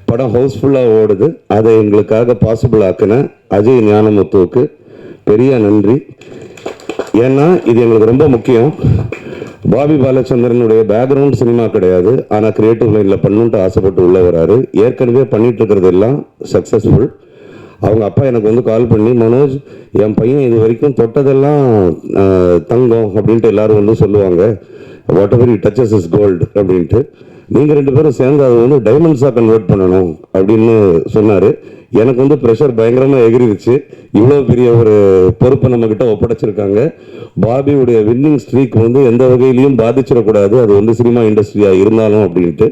படம் ஹவுஸ்ஃபுல்லாக ஓடுது. அதை எங்களுக்காக பாசிபிள் ஆக்கின அஜய் ஞானமுத்துவுக்கு பெரிய நன்றி. ஏன்னா இது எங்களுக்கு ரொம்ப முக்கியம். பாபி பாலச்சந்திரனுடைய பேக்ரவுண்ட் சினிமா கிடையாது, ஆனால் கிரியேட்டிவ் லைனில் பண்ணுன்ட்டு ஆசைப்பட்டு உள்ள வராரு. ஏற்கனவே பண்ணிட்டு இருக்கிறது எல்லாம் சக்ஸஸ்ஃபுல். அவங்க அப்பா எனக்கு வந்து கால் பண்ணி, மனோஜ் என் பையன் இது வரைக்கும் தொட்டதெல்லாம் தங்கம் அப்படின்ட்டு எல்லாரும் வந்து சொல்லுவாங்க, வாட் எவர் இ டச்சஸ் இஸ் கோல்டு அப்படின்ட்டு, நீங்கள் 2 பேரும் சேர்ந்து அதை வந்து டைமண்ட்ஸாக கன்வெர்ட் பண்ணணும் அப்படின்னு சொன்னார். எனக்கு வந்து ப்ரெஷர் பயங்கரமாக எகிரிடுச்சு. இவ்வளோ பெரிய ஒரு பொறுப்பை நம்மக்கிட்ட ஒப்படைச்சிருக்காங்க. பாபியுடைய வின்னிங் ஸ்ட்ரீக் வந்து எந்த வகையிலையும் பாதிச்சிடக்கூடாது, அது வந்து சினிமா இண்டஸ்ட்ரியாக இருந்தாலும் அப்படின்ட்டு.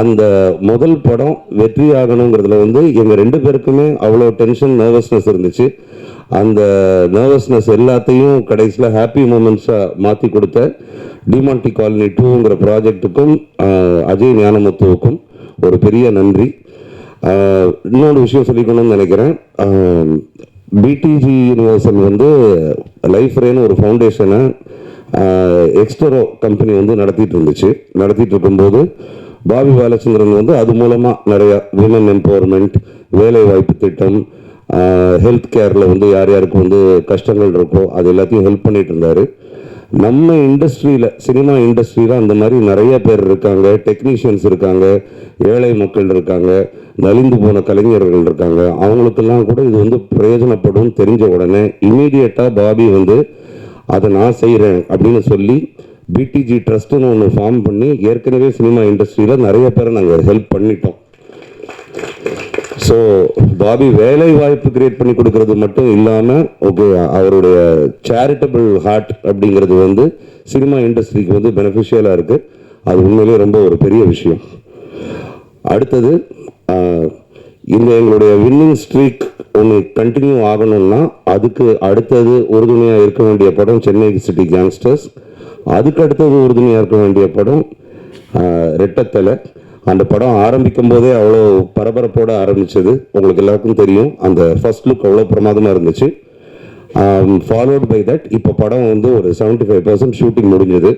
அந்த முதல் படம் வெற்றி ஆகணுங்கிறதுல வந்து எங்கள் 2 பேருக்குமே அவ்வளோ டென்ஷன், நர்வஸ்னஸ் இருந்துச்சு. அந்த நர்வஸ்னஸ் எல்லாத்தையும் கடைசியில் ஹாப்பி மூமெண்ட்ஸாக மாற்றி கொடுத்த டிமாண்டி காலனி 2ங்கிற ப்ராஜெக்டுக்கும் அஜய் ஞானமுத்துவுக்கும் ஒரு பெரிய நன்றி. இன்னொரு விஷயம் சொல்லிக்கணும்னு நினைக்கிறேன். பிடிஜி யூனிவர்சல் வந்து லைஃப் ரேன்னு ஒரு ஃபவுண்டேஷனை எக்ஸ்டரோ கம்பெனி வந்து நடத்திட்டு இருக்கும்போது பாபி பாலச்சந்திரன் வந்து அது மூலமாக நிறையா விமன் எம்பவர்மெண்ட், வேலை வாய்ப்பு திட்டம், ஹெல்த் கேரில் வந்து யார் யாருக்கு வந்து கஷ்டங்கள் இருக்கோ அது எல்லாத்தையும் ஹெல்ப் பண்ணிட்டு இருந்தார். நம்ம இண்டஸ்ட்ரியில், சினிமா இண்டஸ்ட்ரியில் அந்த மாதிரி நிறைய பேர் இருக்காங்க, டெக்னீஷியன்ஸ் இருக்காங்க, ஏழை மக்கள் இருக்காங்க, நலிந்து போன கலைஞர்கள் இருக்காங்க. அவங்களுக்கெல்லாம் கூட இது வந்து பிரயோஜனப்படும் தெரிஞ்ச உடனே இமீடியட்டாக பாபி வந்து அதை நான் செய்கிறேன் அப்படின்னு சொல்லி பிடிஜி ட்ரஸ்ட்டுன்னு ஒன்று ஃபார்ம் பண்ணி ஏற்கனவே சினிமா இண்டஸ்ட்ரியில் நிறைய பேரை நாங்கள் ஹெல்ப் பண்ணிட்டோம். ஸோ பாபி வேலை வாய்ப்பு கிரியேட் பண்ணி கொடுக்கறது மட்டும் இல்லாமல் அவருடைய சேரிட்டபிள் ஹார்ட் அப்படிங்கிறது வந்து சினிமா இண்டஸ்ட்ரிக்கு வந்து பெனிஃபிஷியலாக இருக்குது. அது உண்மையிலேயே ரொம்ப ஒரு பெரிய விஷயம். அடுத்தது இந்த எங்களுடைய வின்னிங் ஸ்ட்ரீக் ஒன்று கண்டினியூ ஆகணும்னா அதுக்கு அடுத்தது உறுதுணையாக இருக்க வேண்டிய படம் சென்னை சிட்டி கேங்ஸ்டர்ஸ். அதுக்கு அடுத்தது உறுதுணையாக இருக்க வேண்டிய படம் ரெட்டத்தலை. அந்த படம் ஆரம்பிக்கும் போதே அவ்வளோ பரபரப்போடு ஆரம்பித்தது உங்களுக்கு எல்லாருக்கும் தெரியும். அந்த ஃபர்ஸ்ட் லுக் அவ்வளோ பிரமாதமாக இருந்துச்சு. ஃபாலோட் பை தட் இப்போ படம் வந்து ஒரு 75% ஷூட்டிங் முடிஞ்சது.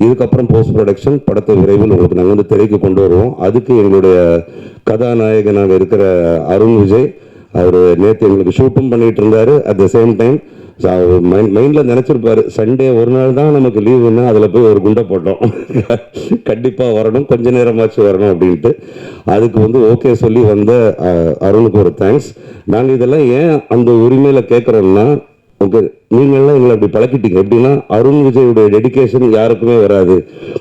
இதுக்கப்புறம் போஸ்ட் ப்ரொடக்ஷன், படத்தை விரைவில் உங்களுக்கு நாங்கள் வந்து திரைக்கு கொண்டு வருவோம். அதுக்கு எங்களுடைய கதாநாயகனாக இருக்கிற அருண் விஜய் அவர் நேற்று எங்களுக்கு ஷூட்டும் பண்ணிகிட்டு இருந்தார். அட் த சேம் டைம் மைண்டில் நினச்சிருப்பார், சண்டே ஒரு நாள் தான் நமக்கு லீவுன்னா அதில் போய் ஒரு குண்டை போட்டோம், கண்டிப்பாக வரணும், கொஞ்ச நேரமாச்சு வரணும் அப்படின்ட்டு. அதுக்கு வந்து ஓகே சொல்லி வந்த அருணுக்கு ஒரு தேங்க்ஸ். நாங்கள் இதெல்லாம் ஏன் அந்த உரிமையில் கேட்குறோம்னா, ஓகே நீங்கள்லாம் எங்களை அப்படி பழக்கிட்டீங்க. எப்படின்னா அருண் விஜயுடைய டெடிக்கேஷன் யாருக்குமே வராது,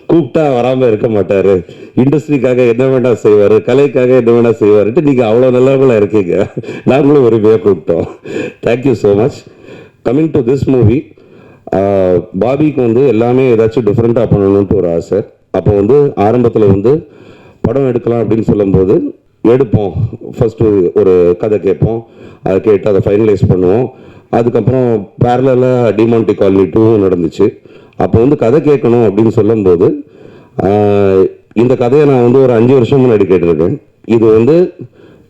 கூப்பிட்டா வராமல் இருக்க மாட்டார், இண்டஸ்ட்ரிக்காக என்ன வேணா செய்வார், கலைக்காக என்ன வேணா செய்வார்ட்டு நீங்கள் அவ்வளோ நல்லவங்களாக இருக்கீங்க. நாங்களும் உரிமையாக கூப்பிட்டோம். Thank you so much. Coming to this movie, பாபிக்கு வந்து எல்லாமே ஏதாச்சும் டிஃப்ரெண்ட்டாக பண்ணணுன்ட்டு ஒரு ஆசை. அப்போ வந்து ஆரம்பத்தில் வந்து படம் எடுக்கலாம் அப்படின்னு சொல்லும்போது எடுப்போம், ஃபஸ்ட்டு ஒரு கதை கேட்போம், அதை கேட்டு அதை ஃபைனலைஸ் பண்ணுவோம். அதுக்கப்புறம் பேரலாக டிமாண்டி காலனி 2 நடந்துச்சு. அப்போ வந்து கதை கேட்கணும் அப்படின்னு சொல்லும்போது இந்த கதையை நான் வந்து ஒரு 5 வருஷம் முன்னாடி கேட்டிருக்கேன். இது வந்து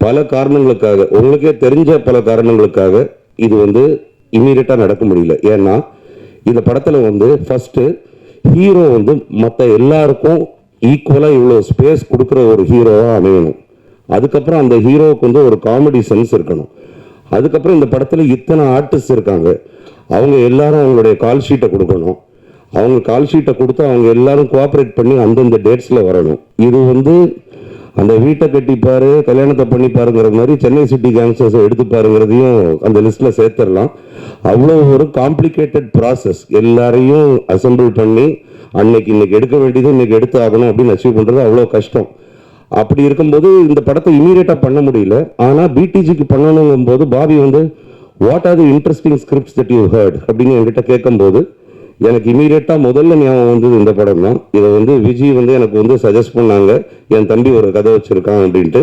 பல காரணங்களுக்காக, உங்களுக்கே தெரிஞ்ச பல காரணங்களுக்காக இது வந்து இம்மீடியட்டாக நடக்க முடியல. ஏன்னா இந்த படத்தில் வந்து ஃபஸ்ட்டு ஹீரோ வந்து மற்ற எல்லாருக்கும் ஈக்குவலாக இவ்வளோ ஸ்பேஸ் கொடுக்குற ஒரு ஹீரோவாக அமையணும். அதுக்கப்புறம் அந்த ஹீரோவுக்கு வந்து ஒரு காமெடி சென்ஸ் இருக்கணும். அதுக்கப்புறம் இந்த படத்தில் இத்தனை ஆர்டிஸ்ட் இருக்காங்க, அவங்க எல்லாரும் அவங்களுடைய கால் ஷீட்டை கொடுக்கணும். அவங்க கால் ஷீட்டை கொடுத்து அவங்க எல்லாரும் கோஆப்ரேட் பண்ணி அந்தந்த டேட்ஸில் வரணும். இது வந்து அந்த வீட்டை கட்டிப்பாரு, கல்யாணத்தை பண்ணிப்பாருங்கிற மாதிரி சென்னை சிட்டி கேங்ஸ்டர்ஸை எடுத்துப்பாருங்கிறதையும் அந்த லிஸ்ட்டில் சேர்த்துடலாம். அவ்வளோ ஒரு காம்ப்ளிகேட்டட் ப்ராசஸ். எல்லாரையும் அசம்பிள் பண்ணி இன்னைக்கு எடுக்க வேண்டியது இன்னைக்கு எடுத்து ஆகணும் அப்படின்னு அச்சீவ் பண்ணுறது அவ்வளோ கஷ்டம். அப்படி இருக்கும்போது இந்த படத்தை இமீடியட்டாக பண்ண முடியல. ஆனால் பிடிஜிக்கு பண்ணணுங்கும் போது பாபி வந்து what are the interesting scripts that you heard அப்படின்னு என்கிட்ட கேட்கும்போது எனக்கு இமீடியட்டாக முதல்ல ஞாபகம் வந்தது இந்த படம் தான். இதை வந்து விஜய் வந்து எனக்கு வந்து சஜஸ்ட் பண்ணாங்க, என் தம்பி ஒரு கதை வச்சுருக்கான் அப்படின்ட்டு.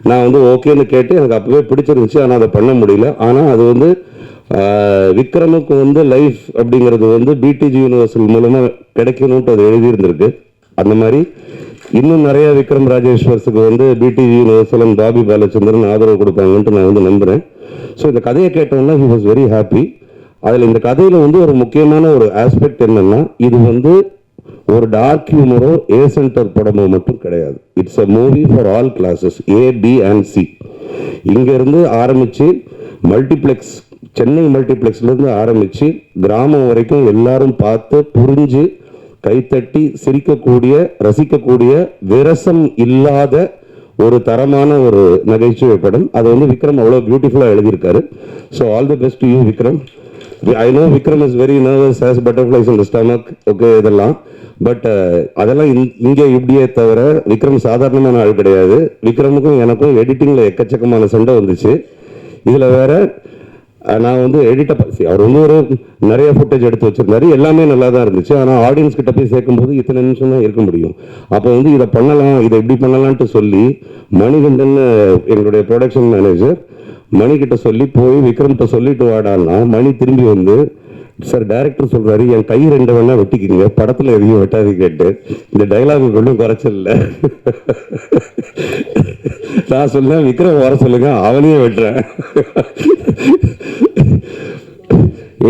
நான் வந்து ஓகேன்னு கேட்டு எனக்கு அப்போவே பிடிச்சிருந்துச்சு, ஆனால் அதை பண்ண முடியல. ஆனால் அது வந்து விக்ரமுக்கு வந்து லைஃப் அப்படிங்கிறது வந்து பிடிஜி யூனிவர்சல் மூலமாக கிடைக்கணுன்ட்டு அது எழுதியிருந்திருக்கு. அந்த மாதிரி இன்னும் நிறைய விக்ரம் ராஜேஸ்வர்ஸுக்கு வந்து பிடிவி யூனிவர்சல் பாபி பாலச்சந்திரன் ஆதரவு கொடுப்பாங்கன்ட்டு நான் வந்து நம்புகிறேன். ஸோ இந்த கதையை கேட்டோம்னா ஹி வாஸ் வெரி ஹாப்பி. அதில் இந்த கதையில் வந்து ஒரு முக்கியமான ஒரு ஆஸ்பெக்ட் என்னன்னா, இது வந்து ஒரு டார்க் ஹியூமரோ ஏ சென்டர் படமோ மட்டும் கிடையாது. It's a movie for all classes, A, B and C. இங்கேருந்து ஆரம்பித்து மல்டிப்ளெக்ஸ், சென்னை மல்டிப்ளெக்ஸ்லேருந்து ஆரம்பித்து கிராமம் வரைக்கும் எல்லாரும் பார்த்து புரிஞ்சு கைத்தட்டி சிரிக்கக்கூடிய, ரசிக்கக்கூடிய, விரசம் இல்லாத ஒரு தரமான ஒரு நகைச்சுவை படம். அது வந்து விக்ரம் அவ்வளோ பியூட்டிஃபுல்லாக எழுதியிருக்காரு. So all the best to you Vikram. I know Vikram is very nervous, has butterflies in the stomach, okay இதெல்லாம். பட் அதெல்லாம் இங்கே இப்படியே தவிர விக்ரம் சாதாரணமான ஆள் கிடையாது. விக்ரமுக்கும் எனக்கும் எடிட்டிங்கில் எக்கச்சக்கமான சண்டை வந்துச்சு. இதில் வேற நான் வந்து அவர் வந்து ஒரு நிறைய ஃபுட்டேஜ் எடுத்து வச்சிருந்தாரு, எல்லாமே நல்லா தான் இருந்துச்சு. ஆனால் ஆடியன்ஸ் கிட்ட போய் சேர்க்கும்போது இத்தனை நிமிஷம் தான் இருக்க முடியும். அப்போ வந்து இதை பண்ணலாம், இதை இப்படி பண்ணலான்ட்டு சொல்லி மணிகண்டன் எங்களுடைய ப்ரொடக்ஷன் மேனேஜர் மணிக்கிட்ட சொல்லி போய் விக்ரம்கிட்ட சொல்லிட்டு வாடான்னா, மணி திரும்பி வந்து சார் டைரக்டர் சொல்றாரு என் கை 2 வேணா வெட்டிக்கிங்க, படத்தில் எதையும் வெட்டாது கேட்டு இந்த டைலாக் ஒன்றும் குறைச்சல. நான் சொன்னேன் விக்ரம் வர சொல்லுங்க, அவனையே வெட்டுறேன்,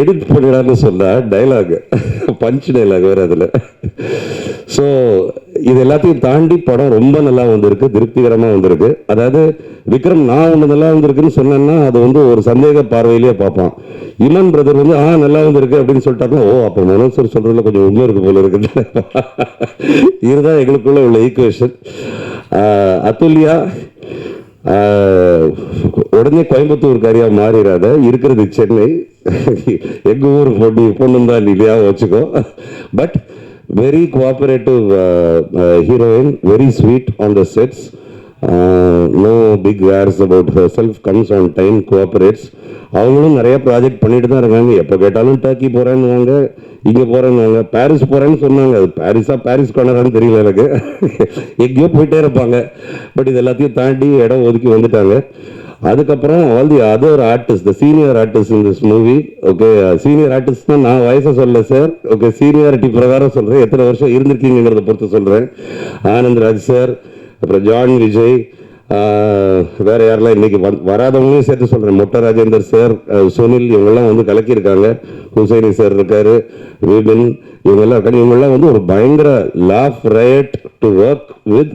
எடிட் பண்ணிடான்னு சொன்னா டைலாக் பஞ்ச் டைலாக் வேறு அதில். ஸோ இது எல்லாத்தையும் தாண்டி படம் ரொம்ப நல்லா வந்திருக்கு, திருப்திகரமாக வந்திருக்கு. அதாவது விக்ரம் நான் ஒன்று நல்லா வந்திருக்குன்னு சொன்னேன்னா அது வந்து ஒரு சந்தேக பார்வையிலேயே பார்ப்பான். இமான் பிரதர் வந்து நல்லா வந்திருக்கு அப்படின்னு சொல்லிட்டாருன்னா, ஓ அப்போ மனோஜ் சார் சொல்றதுல கொஞ்சம் உண்மை இருக்கு போல இருக்குது. இதுதான் எங்களுக்குள்ள உள்ள ஈக்குவேஷன். அதுல்யா உடனே கோயம்புத்தூர்காரியா மாறிடாத, இருக்கிறது சென்னை, எங்க ஊர் பொண்ணு தான் இல்லையா வச்சுக்கோ. But very cooperative heroine, very sweet on the sets, no big airs about herself, comes on time, cooperates. அவங்களும் நிறைய ப்ராஜெக்ட் பண்ணிட்டு தான் இருக்காங்க. எப்போ கேட்டாலும் டர்க்கி போறேன்னு வாங்க, இங்கே போறேன்னு வாங்க, பாரிஸ் போறேன்னு சொன்னாங்க. அது பாரிஸ் கார்னரான்னு தெரியல எனக்கு, எங்கேயோ போயிட்டே இருப்பாங்க. பட் இது எல்லாத்தையும் தாண்டி இடம் ஒதுக்கி வந்துட்டாங்க. அதுக்கப்புறம் all the other artist, the senior artist in this movie, okay senior artist தான், நான் வயசை சொல்ல சார், ஓகே சீனியாரிட்டி பிரகாரம் சொல்கிறேன், எத்தனை வருஷம் இருந்திருக்கீங்கிறத பொறுத்து சொல்கிறேன். ஆனந்த்ராஜ் சார், அப்புறம் ஜான் விஜய், வேற யாரெல்லாம் இன்னைக்கு வராதவங்களையும் சேர்த்து சொல்கிறேன், மொட்ட ராஜேந்தர் சார், சுனில், இவங்கெல்லாம் வந்து கலக்கியிருக்காங்க. ஹுசைனி சார் இருக்காரு, விபின், இவங்கெல்லாம் இருக்காங்க. இவங்கெல்லாம் வந்து ஒரு பயங்கர laugh riot to work with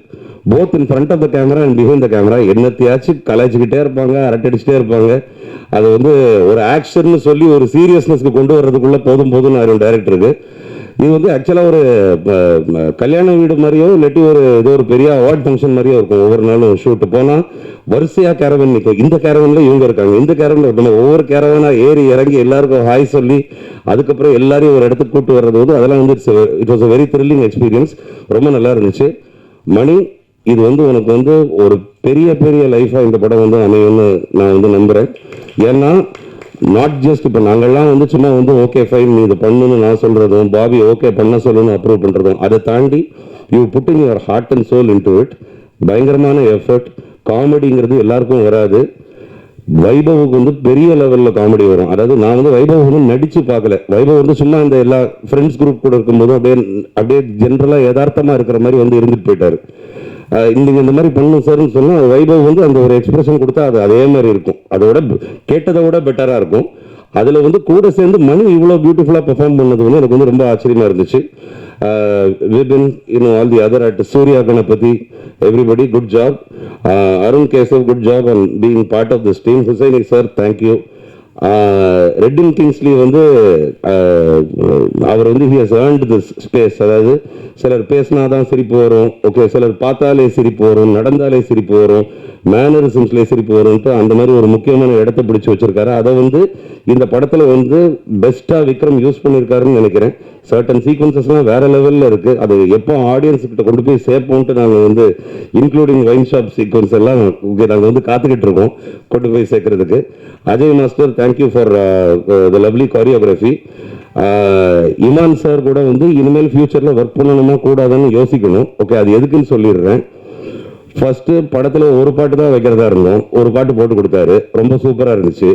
both in front of the camera and behind the camera. என்னத்தையாச்சும் கலாய்ச்சிக்கிட்டே இருப்பாங்க, அரட்டடிச்சுட்டே இருப்பாங்க. அது வந்து ஒரு ஆக்ஷன் சொல்லி ஒரு சீரியஸ்னஸ்க்கு கொண்டு வர்றதுக்குள்ள போதும் ஆயிரும் டைரக்டருக்கு. இது வந்து ஆக்சுவலாக ஒரு கல்யாண வீடு மாதிரியோ இல்லாட்டி ஒரு பெரிய அவார்ட் ஃபங்க்ஷன் மாதிரியோ இருக்கும். ஒவ்வொரு நாளும் ஷூட்டு போனால் வரிசையாக கேரவன் நிற்கும். இந்த கேரவனில் இவங்க இருக்காங்க, இந்த கேரவனில் ஒவ்வொரு கேரவனாக ஏறி இறங்கி எல்லாருக்கும் ஹாய் சொல்லி அதுக்கப்புறம் எல்லாரையும் ஒரு இடத்துக்கு கூப்பிட்டு வர்றது வந்து அதெல்லாம் வந்து it was a very thrilling experience. ரொம்ப நல்லா இருந்துச்சு. மணி, இது வந்து உனக்கு வந்து ஒரு பெரிய லைஃபாக இந்த படம் வந்து அமையும்னு நான் வந்து நம்புகிறேன். ஏன்னா நாட் ஜஸ்ட் இப்போ நாங்கள்லாம் வந்து சும்மா வந்து ஓகே ஃபைன் நீ இதை பண்ணணும்னு நான் சொல்கிறதும், பாபி ஓகே பண்ண சொல்லணும்னு அப்ரூவ் பண்ணுறதும், அதை தாண்டி you putting your heart and soul into it. பயங்கரமான எஃபர்ட். காமெடிங்கிறது எல்லாருக்கும் வராது. வைபவுக்கு வந்து பெரிய லெவலில் காமெடி வரும். அதாவது நான் வந்து வைபவ் வந்து நடித்து பார்க்கல. வைபவ் வந்து சும்மா இந்த எல்லா ஃப்ரெண்ட்ஸ் குரூப் கூட இருக்கும்போது அப்படியே ஜென்ரலாக யதார்த்தமாக இருக்கிற மாதிரி வந்து இருந்துட்டு போயிட்டார். இந்த மாதிரி பண்ணணும் சார்னு சொன்னால் வைபவ் வந்து அந்த ஒரு எக்ஸ்பிரஷன் கொடுத்தா அது அதே மாதிரி இருக்கும், அதோட கேட்டதை விட பெட்டராக இருக்கும். அதில் வந்து கூட சேர்ந்து மணி இவ்வளோ பியூட்டிஃபுல்லாக பெர்ஃபார்ம் பண்ணது வந்து எனக்கு வந்து ரொம்ப ஆச்சரியமாக இருந்துச்சு. Vipin, all the other artist, Surya Ganapathi, everybody good job. Arun Keshav good job and being part of this team. Hussaini sir thank you. Redin Kingsley வந்து அவர் வந்து he has earned this space. அதாவது சிலர் பேசினாதான் சிரிப்பு வரும், ஓகே சிலர் பார்த்தாலே சிரிப்பு வரும், நடந்தாலே சிரிப்பு வரும், மேனரிசம்ஸ்லேயே சிரிப்பு வரும்ட்டு அந்த மாதிரி ஒரு முக்கியமான இடத்த பிடிச்சி வச்சிருக்காரு. அதை வந்து இந்த படத்தில் வந்து பெஸ்ட்டாக விக்ரம் யூஸ் பண்ணியிருக்காருன்னு நினைக்கிறேன். சர்டன் சீக்வன்சஸ்லாம் வேற லெவலில் இருக்குது. அது எப்போ ஆடியன்ஸ் கிட்ட கொண்டு போய் சேர்ப்போம்ட்டு நாங்கள் வந்து இன்க்ளூடிங் வைன் ஷாப் சீக்வன்ஸ் எல்லாம் நாங்கள் வந்து காத்துக்கிட்டு இருக்கோம் கொண்டு போய் சேர்க்கறதுக்கு. Ajay master, thank you for the lovely choreography. Imman sir கூட வந்து இனிமேல் ஃபியூச்சரில் ஒர்க் பண்ணணுமா கூடாதுன்னு யோசிக்கணும். ஓகே அது எதுக்குன்னு சொல்லிடுறேன். ஃபர்ஸ்ட்டு படத்தில் ஒரு பாட்டு தான் வைக்கிறதா இருந்தோம், ஒரு பாட்டு போட்டு கொடுத்தாரு, ரொம்ப சூப்பராக இருந்துச்சு.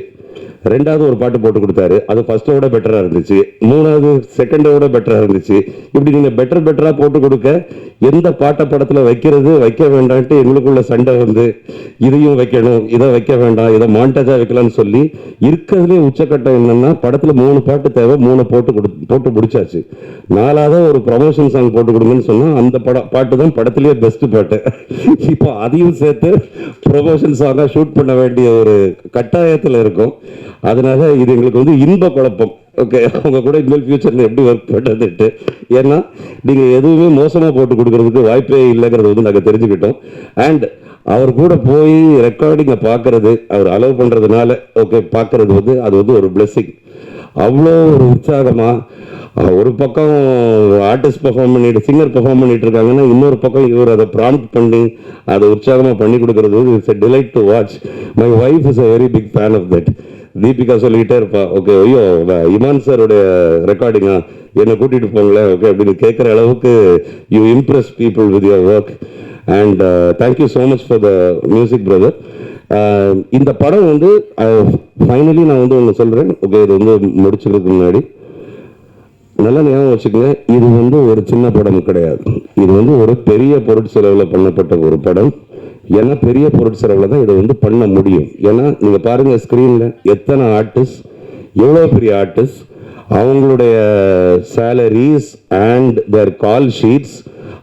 ரெண்டாவது ஒரு பாட்டு போட்டு கொடுத்தாரு, அது ஃபர்ஸ்டோட பெட்டராக இருந்துச்சு, மூணாவது செகண்டோட பெட்டராக இருந்துச்சு. இப்படி நீங்கள் பெட்டராக போட்டு கொடுக்க எந்த பாட்டை படத்தில் வைக்கிறது வைக்க வேண்டான்ட்டு எங்களுக்குள்ள சண்டை வந்து இதையும் வைக்கணும், இதை வைக்க வேண்டாம், இதை மாண்டேஜாக வைக்கலாம்னு சொல்லி இருக்கிறதுலே உச்சக்கட்டம் என்னன்னா படத்தில் 3 பாட்டு தேவை, 3 போட்டு முடிச்சாச்சு. 4வது ஒரு ப்ரமோஷன் சாங் போட்டு கொடுங்கன்னு சொன்னால் அந்த பாட்டு தான் படத்திலேயே பெஸ்ட் பாட்டு. இப்போ அதையும் சேர்த்து ப்ரமோஷன் சாங்காக ஷூட் பண்ண வேண்டிய ஒரு கட்டாயத்தில் இருக்கும். அதனால இது எங்களுக்கு வந்து இன்ப குழப்பம். ஓகே, அவங்க கூட இனிமேல் ஃபியூச்சரில் எப்படி ஒர்க் பண்ணுறதுட்டு, ஏன்னா நீங்கள் எதுவுமே மோசமாக போட்டு கொடுக்கறதுக்கு வாய்ப்பே இல்லைங்கிறது வந்து நாங்கள் தெரிஞ்சுக்கிட்டோம். அண்ட் அவர் கூட போய் ரெக்கார்டிங்கை பார்க்கறது, அவர் அலோவ் பண்ணுறதுனால ஓகே பார்க்கறது வந்து அது வந்து ஒரு பிளெஸ்ஸிங். அவ்வளோ ஒரு உற்சாகமாக ஒரு பக்கம் ஆர்டிஸ்ட் பெர்ஃபார்ம் பண்ணிட்டு சிங்கர் பெர்ஃபார்ம் பண்ணிட்டு இருக்காங்கன்னா, இன்னொரு பக்கம் இவர் அதை ப்ராம்ப்ட் பண்ணி அதை உற்சாகமாக பண்ணி கொடுக்கறது it's a delight to watch. My wife is a very big fan of that. Deepika சொல்லிக்கிட்டே இருப்பா, ஓகே ஐயோ இமான் சாரோடைய ரெக்கார்டிங்கா என்னை கூட்டிகிட்டு போங்களேன் ஓகே அப்படின்னு கேட்குற அளவுக்கு you Impress people with your work. And thank you so much for the music brother. இந்த படம் வந்து ஃபைனலி நான் வந்து ஒன்று சொல்கிறேன். ஓகே, இது வந்து முடிச்சுக்கிறதுக்கு முன்னாடி நல்லா ஞாபகம் வச்சுக்கோங்க, இது வந்து ஒரு சின்ன படம் கிடையாது, இது வந்து ஒரு பெரிய பொருட்செலவில் பண்ணப்பட்ட ஒரு படம். ஏன்னா பெரிய பொருட்செலவில் தான் இதை வந்து பண்ண முடியும். ஏன்னா நீங்கள் பாருங்கள் ஸ்க்ரீனில் எத்தனை ஆர்டிஸ்ட், எவ்வளோ பெரிய ஆர்டிஸ்ட், அவங்களுடைய salaries and their call sheets.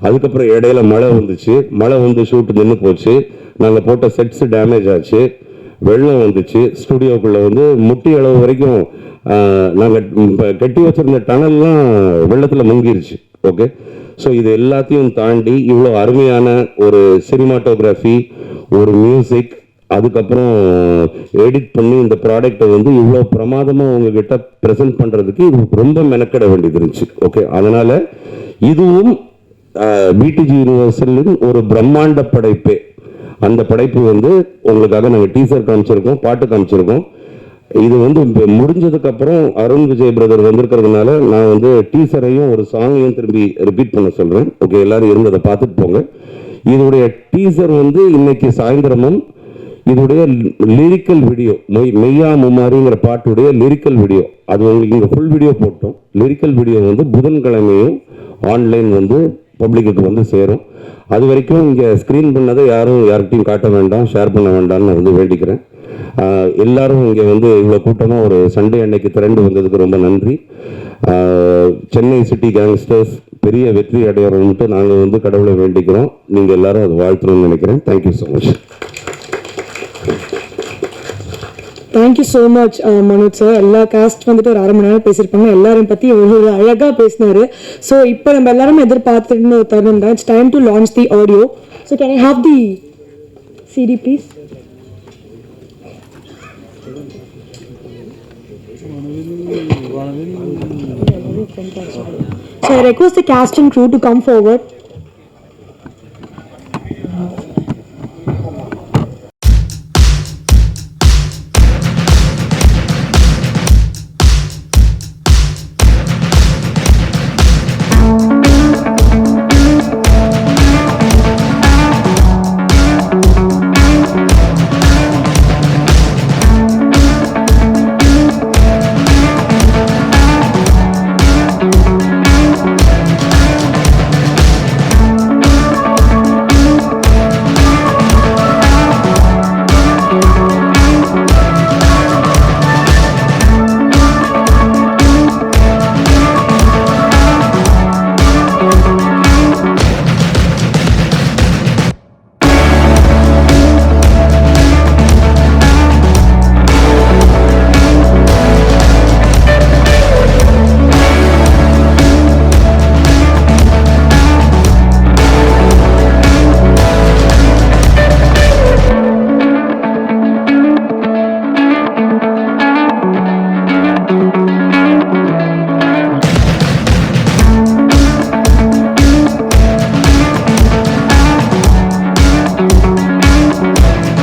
அதுக்கப்புறம் இடையில மழை வந்துச்சு, மழை வந்து ஷூட்டு நின்று போச்சு, நாங்கள் போட்ட செட்ஸ் டேமேஜ் ஆச்சு, வெள்ளம் வந்துச்சு, ஸ்டுடியோக்குள்ளே வந்து முட்டி அளவு வரைக்கும் நாங்கள் கட்டி வச்சிருந்த டனல்லாம் வெள்ளத்தில் முங்கிருச்சு. ஓகே, ஸோ இது எல்லாத்தையும் தாண்டி இவ்வளோ அருமையான ஒரு சினிமாட்டோகிராஃபி, ஒரு மியூசிக், அதுக்கப்புறம் எடிட் பண்ணி இந்த ப்ராடக்டை வந்து இவ்வளோ பிரமாதமாக உங்ககிட்ட ப்ரெசென்ட் பண்ணுறதுக்கு இது ரொம்ப மெனக்கிட வேண்டியது இருந்துச்சு. ஓகே, அதனால் இதுவும் பிடிஜி யூனிவர்சலின் ஒரு பிரம்மாண்ட படைப்பே. அந்த படைப்பு வந்து உங்களுக்காக நாங்கள் டீசர் காமிச்சிருக்கோம், பாட்டு காமிச்சிருக்கோம். இது வந்து முடிஞ்சதுக்கு அப்புறம் அருண் விஜய் பிரதர் வந்திருக்கிறதுனால நான் வந்து டீசரையும் ஒரு சாங்கையும் திரும்பி ரிப்பீட் பண்ண சொல்றேன். ஓகே, எல்லாரும் இருந்து அதை பார்த்துட்டு போங்க. இதோடைய டீசர் வந்து இன்னைக்கு சாயந்தரமும் இதோடைய லிரிக்கல் வீடியோ, மெய்யா மும்மாரிங்கிற பாட்டுடைய லிரிக்கல் வீடியோ, அது உங்களுக்கு இங்கே ஃபுல் வீடியோ போட்டோம். லிரிக்கல் வீடியோ வந்து புதன்கிழமையும் ஆன்லைன் வந்து பப்ளிக்கு வந்து சேரும். அது வரைக்கும் இங்கே ஸ்க்ரீன் பண்ணதை யார்கிட்டையும் காட்ட வேண்டாம், ஷேர் பண்ண வேண்டாம்னு நான் வந்து வேண்டிக்கிறேன். எல்லாரும் இங்கே வந்து இவ்வளோ கூட்டமாக ஒரு சண்டே அன்னைக்கு திரண்டு வந்ததுக்கு ரொம்ப நன்றி. சென்னை சிட்டி கேங்ஸ்டர்ஸ் பெரிய வெற்றி அடையணும்ட்டு நாங்கள் வந்து கடவுளை வேண்டிக்கிறோம். நீங்கள் எல்லாரும் அது வாழ்த்தணும்னு நினைக்கிறேன். Thank you so much. Thank you so much Manoj sir. எல்லா காஸ்ட் வந்துட்டு ஒரு 1/2 மணி நேரம் பேசியிருப்பாங்க, எல்லாரையும் பற்றி ஒரு அழகாக பேசினாரு. ஸோ இப்போ நம்ம எல்லாரும் எதிர்பார்த்துட்டு ஒரு தருணம் தான். It's time to launch the audio. So can I have the CD please? So I request the cast and crew to come forward.